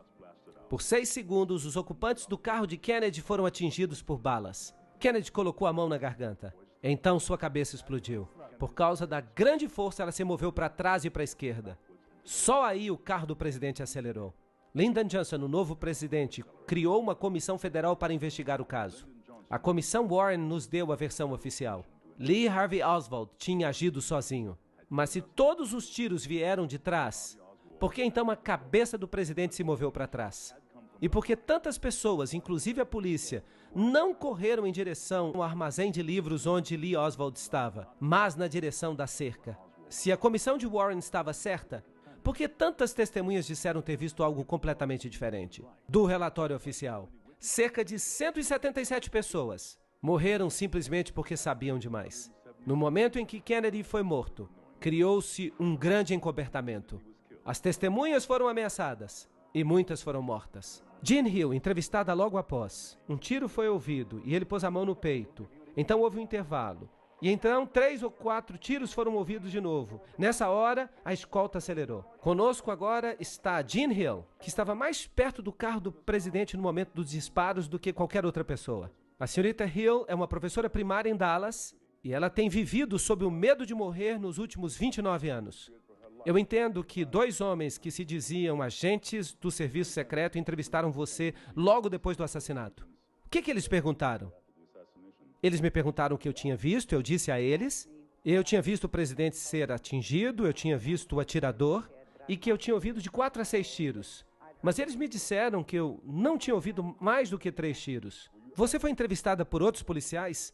Por 6 segundos, os ocupantes do carro de Kennedy foram atingidos por balas. Kennedy colocou a mão na garganta. Então sua cabeça explodiu. Por causa da grande força, ela se moveu para trás e para a esquerda. Só aí o carro do presidente acelerou. Lyndon Johnson, o novo presidente, criou uma comissão federal para investigar o caso. A comissão Warren nos deu a versão oficial. Lee Harvey Oswald tinha agido sozinho. Mas se todos os tiros vieram de trás, por que então a cabeça do presidente se moveu para trás? E por que tantas pessoas, inclusive a polícia, não correram em direção ao armazém de livros onde Lee Oswald estava, mas na direção da cerca? Se a comissão de Warren estava certa, por que tantas testemunhas disseram ter visto algo completamente diferente? Do relatório oficial, cerca de 177 pessoas morreram simplesmente porque sabiam demais. No momento em que Kennedy foi morto, criou-se um grande encobertamento. As testemunhas foram ameaçadas e muitas foram mortas. Jean Hill, entrevistada logo após. Um tiro foi ouvido e ele pôs a mão no peito. Então houve um intervalo. E então 3 ou 4 tiros foram ouvidos de novo. Nessa hora, a escolta acelerou. Conosco agora está Jean Hill, que estava mais perto do carro do presidente no momento dos disparos do que qualquer outra pessoa. A senhorita Hill é uma professora primária em Dallas e ela tem vivido sob o medo de morrer nos últimos 29 anos. Eu entendo que 2 homens que se diziam agentes do serviço secreto entrevistaram você logo depois do assassinato. O que eles perguntaram? Eles me perguntaram o que eu tinha visto, eu disse a eles. Eu tinha visto o presidente ser atingido, eu tinha visto o atirador e que eu tinha ouvido de 4 a 6 tiros. Mas eles me disseram que eu não tinha ouvido mais do que 3 tiros. Você foi entrevistada por outros policiais?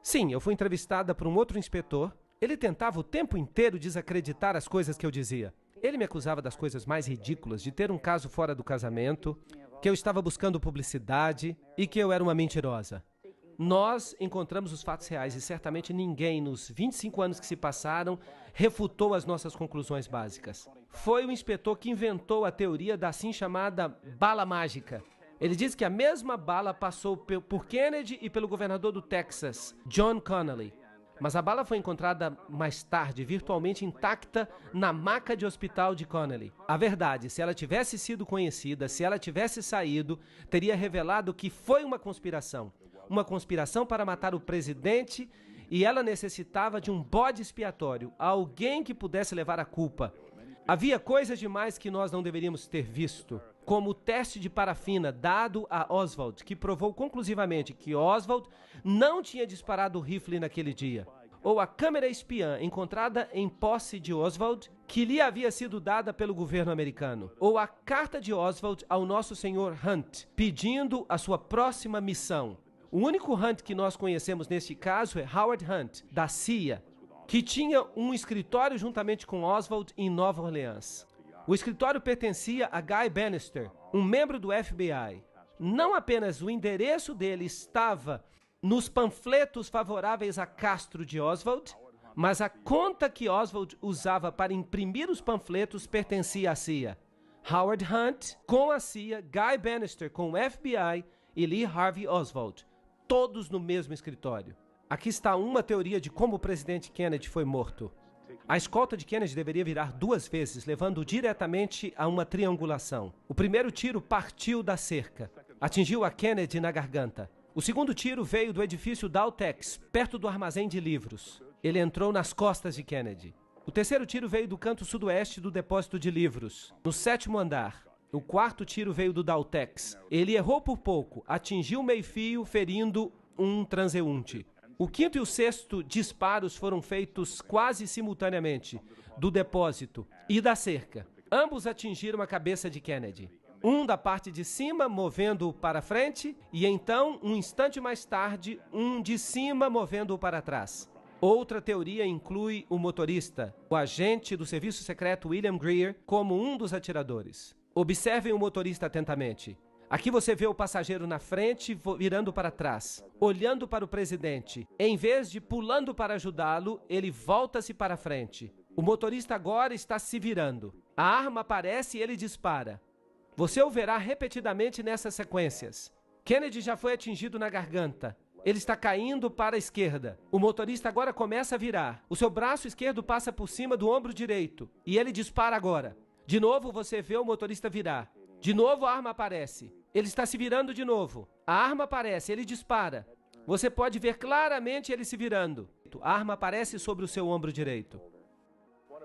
Sim, eu fui entrevistada por um outro inspetor. Ele tentava o tempo inteiro desacreditar as coisas que eu dizia. Ele me acusava das coisas mais ridículas, de ter um caso fora do casamento, que eu estava buscando publicidade e que eu era uma mentirosa. Nós encontramos os fatos reais e certamente ninguém, nos 25 anos que se passaram, refutou as nossas conclusões básicas. Foi o inspetor que inventou a teoria da assim chamada bala mágica. Ele diz que a mesma bala passou por Kennedy e pelo governador do Texas, John Connally. Mas a bala foi encontrada mais tarde, virtualmente intacta, na maca de hospital de Connally. A verdade, se ela tivesse sido conhecida, se ela tivesse saído, teria revelado que foi uma conspiração para matar o presidente, e ela necessitava de um bode expiatório, alguém que pudesse levar a culpa. Havia coisas demais que nós não deveríamos ter visto, como o teste de parafina dado a Oswald, que provou conclusivamente que Oswald não tinha disparado o rifle naquele dia. Ou a câmera espiã encontrada em posse de Oswald, que lhe havia sido dada pelo governo americano. Ou a carta de Oswald ao nosso senhor Hunt, pedindo a sua próxima missão. O único Hunt que nós conhecemos neste caso é Howard Hunt, da CIA, que tinha um escritório juntamente com Oswald em Nova Orleans. O escritório pertencia a Guy Bannister, um membro do FBI. Não apenas o endereço dele estava nos panfletos favoráveis a Castro de Oswald, mas a conta que Oswald usava para imprimir os panfletos pertencia à CIA. Howard Hunt com a CIA, Guy Bannister com o FBI e Lee Harvey Oswald, todos no mesmo escritório. Aqui está uma teoria de como o presidente Kennedy foi morto. A escolta de Kennedy deveria virar 2 vezes, levando diretamente a uma triangulação. O primeiro tiro partiu da cerca, atingiu a Kennedy na garganta. O segundo tiro veio do edifício Daltex, perto do armazém de livros. Ele entrou nas costas de Kennedy. O terceiro tiro veio do canto sudoeste do depósito de livros, no 7º andar. O quarto tiro veio do Daltex. Ele errou por pouco, atingiu o meio-fio, ferindo um transeunte. O 5º e o 6º disparos foram feitos quase simultaneamente, do depósito e da cerca. Ambos atingiram a cabeça de Kennedy. Um da parte de cima, movendo-o para frente, e então, um instante mais tarde, um de cima, movendo-o para trás. Outra teoria inclui o motorista, o agente do serviço secreto William Greer, como um dos atiradores. Observem o motorista atentamente. Aqui você vê o passageiro na frente, virando para trás, olhando para o presidente. Em vez de pulando para ajudá-lo, ele volta-se para frente. O motorista agora está se virando. A arma aparece e ele dispara. Você o verá repetidamente nessas sequências. Kennedy já foi atingido na garganta. Ele está caindo para a esquerda. O motorista agora começa a virar. O seu braço esquerdo passa por cima do ombro direito. E ele dispara agora. De novo você vê o motorista virar. De novo a arma aparece. Ele está se virando de novo. A arma aparece, ele dispara. Você pode ver claramente ele se virando. A arma aparece sobre o seu ombro direito.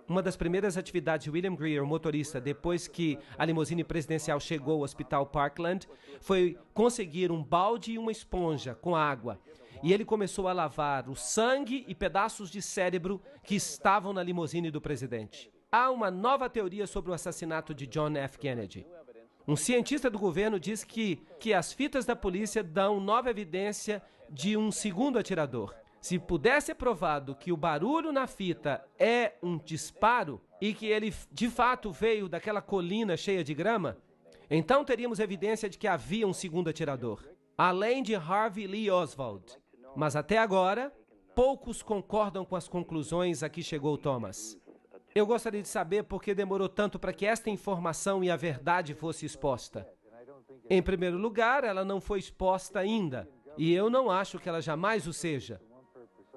Uma das primeiras atividades de William Greer, o motorista, depois que a limusine presidencial chegou ao Hospital Parkland, foi conseguir um balde e uma esponja com água. E ele começou a lavar o sangue e pedaços de cérebro que estavam na limusine do presidente. Há uma nova teoria sobre o assassinato de John F. Kennedy. Um cientista do governo diz que as fitas da polícia dão nova evidência de um segundo atirador. Se pudesse ser provado que o barulho na fita é um disparo e que ele de fato veio daquela colina cheia de grama, então teríamos evidência de que havia um segundo atirador, além de Harvey Lee Oswald. Mas até agora, poucos concordam com as conclusões a que chegou Thomas. Eu gostaria de saber por que demorou tanto para que esta informação e a verdade fosse exposta. Em primeiro lugar, ela não foi exposta ainda, e eu não acho que ela jamais o seja.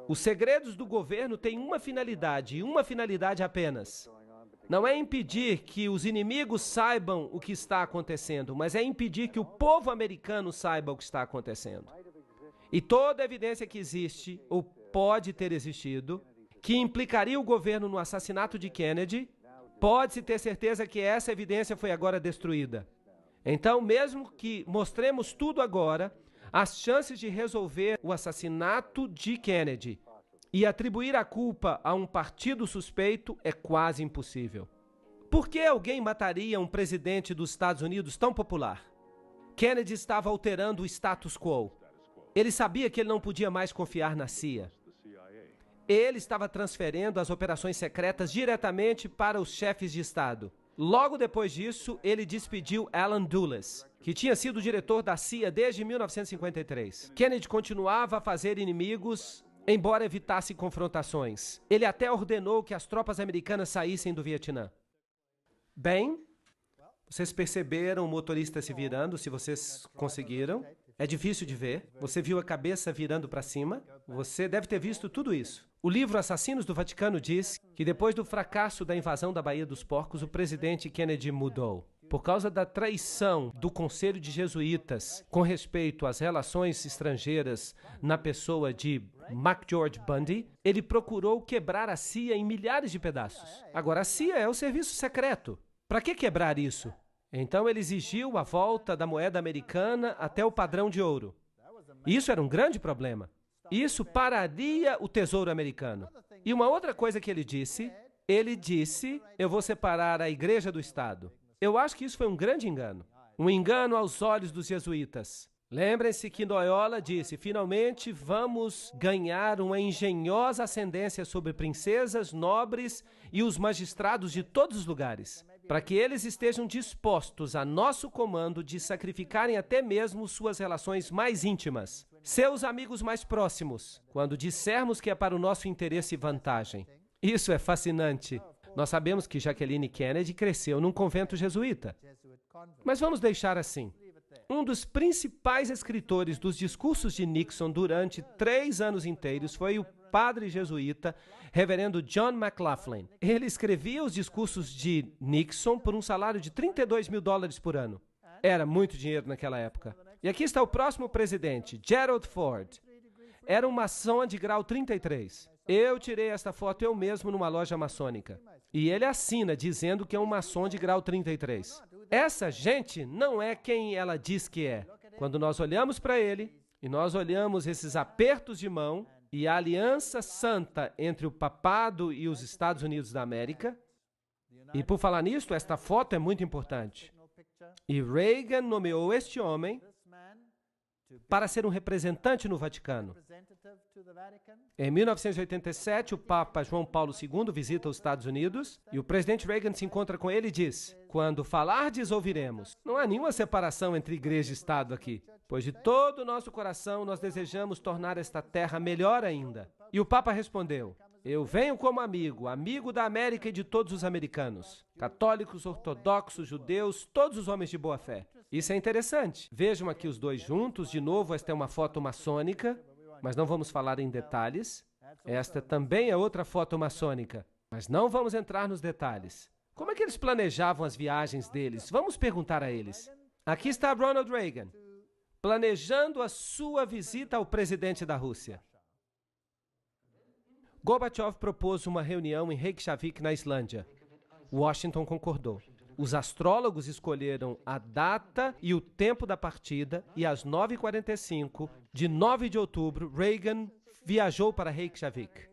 Os segredos do governo têm uma finalidade, e uma finalidade apenas. Não é impedir que os inimigos saibam o que está acontecendo, mas é impedir que o povo americano saiba o que está acontecendo. E toda evidência que existe, ou pode ter existido, que implicaria o governo no assassinato de Kennedy, pode-se ter certeza que essa evidência foi agora destruída. Então, mesmo que mostremos tudo agora, as chances de resolver o assassinato de Kennedy e atribuir a culpa a um partido suspeito é quase impossível. Por que alguém mataria um presidente dos Estados Unidos tão popular? Kennedy estava alterando o status quo. Ele sabia que ele não podia mais confiar na CIA. Ele estava transferindo as operações secretas diretamente para os chefes de Estado. Logo depois disso, ele despediu Alan Dulles, que tinha sido diretor da CIA desde 1953. Kennedy continuava a fazer inimigos, embora evitasse confrontações. Ele até ordenou que as tropas americanas saíssem do Vietnã. Bem, vocês perceberam o motorista se virando, se vocês conseguiram. É difícil de ver. Você viu a cabeça virando para cima. Você deve ter visto tudo isso. O livro Assassinos do Vaticano diz que depois do fracasso da invasão da Baía dos Porcos, o presidente Kennedy mudou. Por causa da traição do Conselho de Jesuítas com respeito às relações estrangeiras na pessoa de McGeorge Bundy, ele procurou quebrar a CIA em milhares de pedaços. Agora, a CIA é o serviço secreto. Para que quebrar isso? Então ele exigiu a volta da moeda americana até o padrão de ouro. Isso era um grande problema. Isso pararia o tesouro americano. E uma outra coisa que ele disse, eu vou separar a igreja do Estado. Eu acho que isso foi um grande engano. Um engano aos olhos dos jesuítas. Lembrem-se que Loyola disse, finalmente vamos ganhar uma engenhosa ascendência sobre princesas, nobres e os magistrados de todos os lugares, para que eles estejam dispostos a nosso comando de sacrificarem até mesmo suas relações mais íntimas, seus amigos mais próximos, quando dissermos que é para o nosso interesse e vantagem. Isso é fascinante. Nós sabemos que Jacqueline Kennedy cresceu num convento jesuíta. Mas vamos deixar assim. Um dos principais escritores dos discursos de Nixon durante 3 anos inteiros foi o padre jesuíta, reverendo John McLaughlin. Ele escrevia os discursos de Nixon por um salário de $32 mil por ano. Era muito dinheiro naquela época. E aqui está o próximo presidente, Gerald Ford. Era um maçom de grau 33. Eu tirei esta foto eu mesmo numa loja maçônica. E ele assina dizendo que é um maçom de grau 33. Essa gente não é quem ela diz que é. Quando nós olhamos para ele, e nós olhamos esses apertos de mão e a aliança santa entre o papado e os Estados Unidos da América, e por falar nisto, esta foto é muito importante. E Reagan nomeou este homem para ser um representante no Vaticano. Em 1987, o Papa João Paulo II visita os Estados Unidos e o presidente Reagan se encontra com ele e diz, quando falardes, ouviremos. Não há nenhuma separação entre igreja e Estado aqui, pois de todo o nosso coração nós desejamos tornar esta terra melhor ainda. E o Papa respondeu, Eu venho como amigo, amigo da América e de todos os americanos. Católicos, ortodoxos, judeus, todos os homens de boa fé. Isso é interessante. Vejam aqui os dois juntos. De novo, esta é uma foto maçônica, mas não vamos falar em detalhes. Esta também é outra foto maçônica, mas não vamos entrar nos detalhes. Como é que eles planejavam as viagens deles? Vamos perguntar a eles. Aqui está Ronald Reagan, planejando a sua visita ao presidente da Rússia. Gorbachev propôs uma reunião em Reykjavik, na Islândia. Washington concordou. Os astrólogos escolheram a data e o tempo da partida e às 9h45 de 9 de outubro, Reagan viajou para Reykjavik.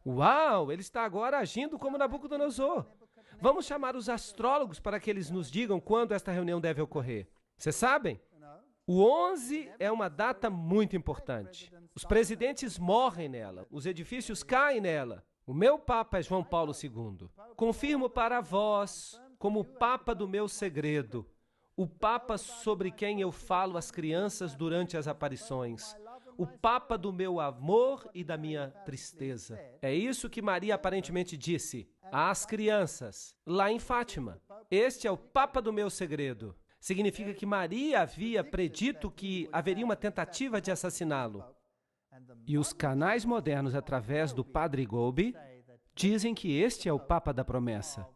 Uau! Ele está agora agindo como Nabucodonosor. Vamos chamar os astrólogos para que eles nos digam quando esta reunião deve ocorrer. Vocês sabem? O 11 é uma data muito importante. Os presidentes morrem nela, os edifícios caem nela. O meu Papa é João Paulo II. Confirmo para vós, como o Papa do meu segredo, o Papa sobre quem eu falo às crianças durante as aparições, o Papa do meu amor e da minha tristeza. É isso que Maria aparentemente disse às crianças, lá em Fátima. Este é o Papa do meu segredo. Significa que Maria havia predito que haveria uma tentativa de assassiná-lo. E os canais modernos, através do Padre Golbi, dizem que este é o Papa da promessa.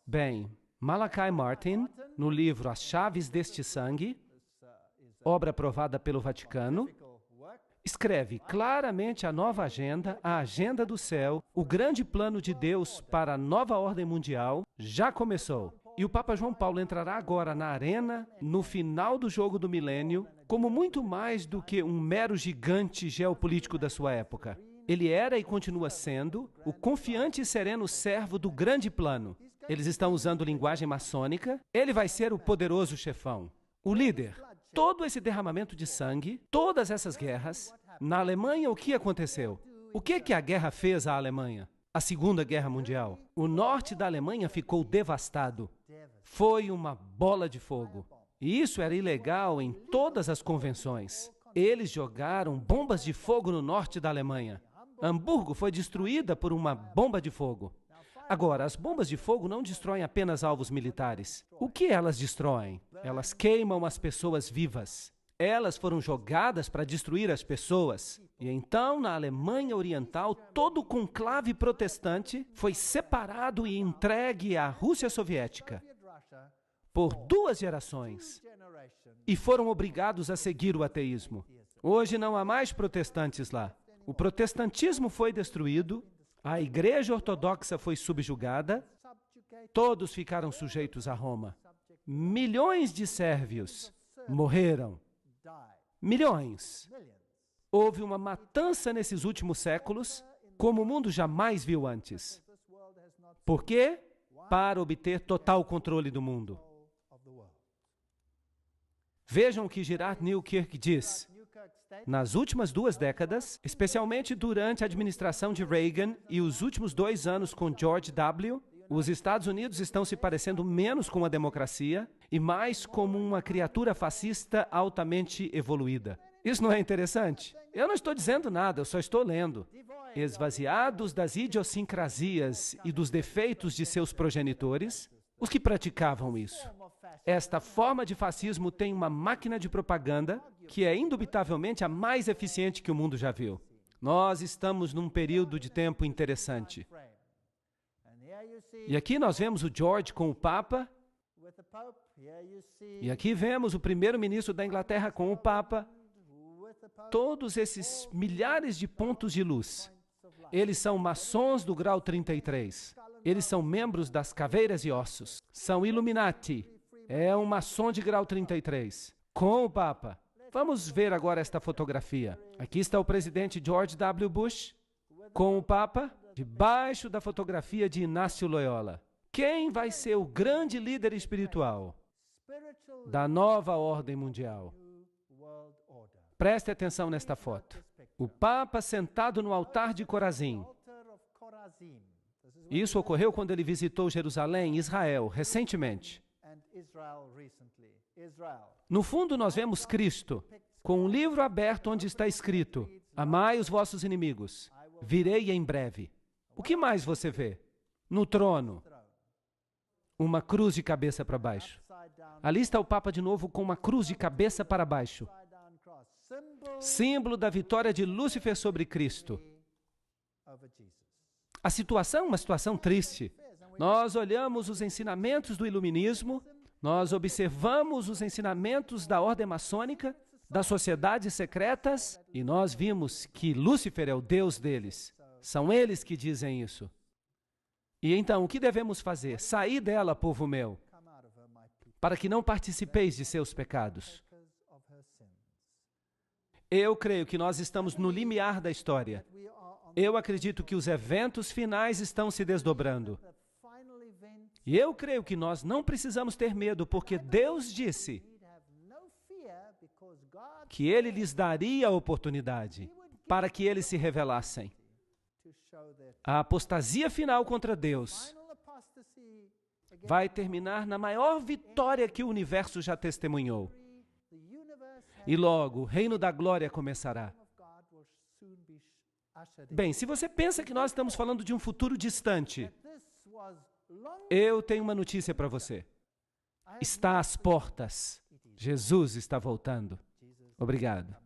Bem, Malachi Martin, no livro As Chaves deste Sangue, obra aprovada pelo Vaticano, escreve claramente a nova agenda, a agenda do céu, o grande plano de Deus para a nova ordem mundial já começou. E o Papa João Paulo entrará agora na arena, no final do jogo do milênio, como muito mais do que um mero gigante geopolítico da sua época. Ele era e continua sendo o confiante e sereno servo do grande plano. Eles estão usando linguagem maçônica. Ele vai ser o poderoso chefão, o líder. Todo esse derramamento de sangue, todas essas guerras, na Alemanha o que aconteceu? O que a guerra fez à Alemanha? A Segunda Guerra Mundial. O norte da Alemanha ficou devastado. Foi uma bola de fogo. E isso era ilegal em todas as convenções. Eles jogaram bombas de fogo no norte da Alemanha. Hamburgo foi destruída por uma bomba de fogo. Agora, as bombas de fogo não destroem apenas alvos militares. O que elas destroem? Elas queimam as pessoas vivas. Elas foram jogadas para destruir as pessoas. E então, na Alemanha Oriental, todo o conclave protestante foi separado e entregue à Rússia Soviética por 2 gerações. E foram obrigados a seguir o ateísmo. Hoje não há mais protestantes lá. O protestantismo foi destruído, a Igreja Ortodoxa foi subjugada, todos ficaram sujeitos a Roma. Milhões de sérvios morreram. Milhões. Houve uma matança nesses últimos séculos, como o mundo jamais viu antes. Por quê? Para obter total controle do mundo. Vejam o que Gerard Newkirk diz. Nas últimas 2 décadas, especialmente durante a administração de Reagan e os últimos 2 anos com George W., os Estados Unidos estão se parecendo menos com uma democracia e mais como uma criatura fascista altamente evoluída. Isso não é interessante? Eu não estou dizendo nada, eu só estou lendo. Esvaziados das idiosincrasias e dos defeitos de seus progenitores, os que praticavam isso. Esta forma de fascismo tem uma máquina de propaganda que é indubitavelmente a mais eficiente que o mundo já viu. Nós estamos num período de tempo interessante. E aqui nós vemos o George com o Papa, e aqui vemos o primeiro-ministro da Inglaterra com o Papa. Todos esses milhares de pontos de luz, eles são maçons do grau 33. Eles são membros das Caveiras e Ossos. São Illuminati. É um maçom de grau 33, com o Papa. Vamos ver agora esta fotografia. Aqui está o presidente George W. Bush, com o Papa, debaixo da fotografia de Inácio Loyola. Quem vai ser o grande líder espiritual da nova ordem mundial? Preste atenção nesta foto. O Papa sentado no altar de Corazim. Isso ocorreu quando ele visitou Jerusalém, Israel, recentemente. No fundo, nós vemos Cristo com um livro aberto onde está escrito: amai os vossos inimigos, virei em breve. O que mais você vê? No trono, uma cruz de cabeça para baixo. Ali está o Papa de novo com uma cruz de cabeça para baixo. Símbolo da vitória de Lúcifer sobre Cristo. A situação é uma situação triste. Nós olhamos os ensinamentos do iluminismo, nós observamos os ensinamentos da ordem maçônica, das sociedades secretas, e nós vimos que Lúcifer é o Deus deles. São eles que dizem isso. E então, o que devemos fazer? Sair dela, povo meu, para que não participeis de seus pecados. Eu creio que nós estamos no limiar da história. Eu acredito que os eventos finais estão se desdobrando. E eu creio que nós não precisamos ter medo, porque Deus disse que Ele lhes daria a oportunidade para que eles se revelassem. A apostasia final contra Deus vai terminar na maior vitória que o universo já testemunhou. E logo, o reino da glória começará. Bem, se você pensa que nós estamos falando de um futuro distante, eu tenho uma notícia para você. Está às portas. Jesus está voltando. Obrigado.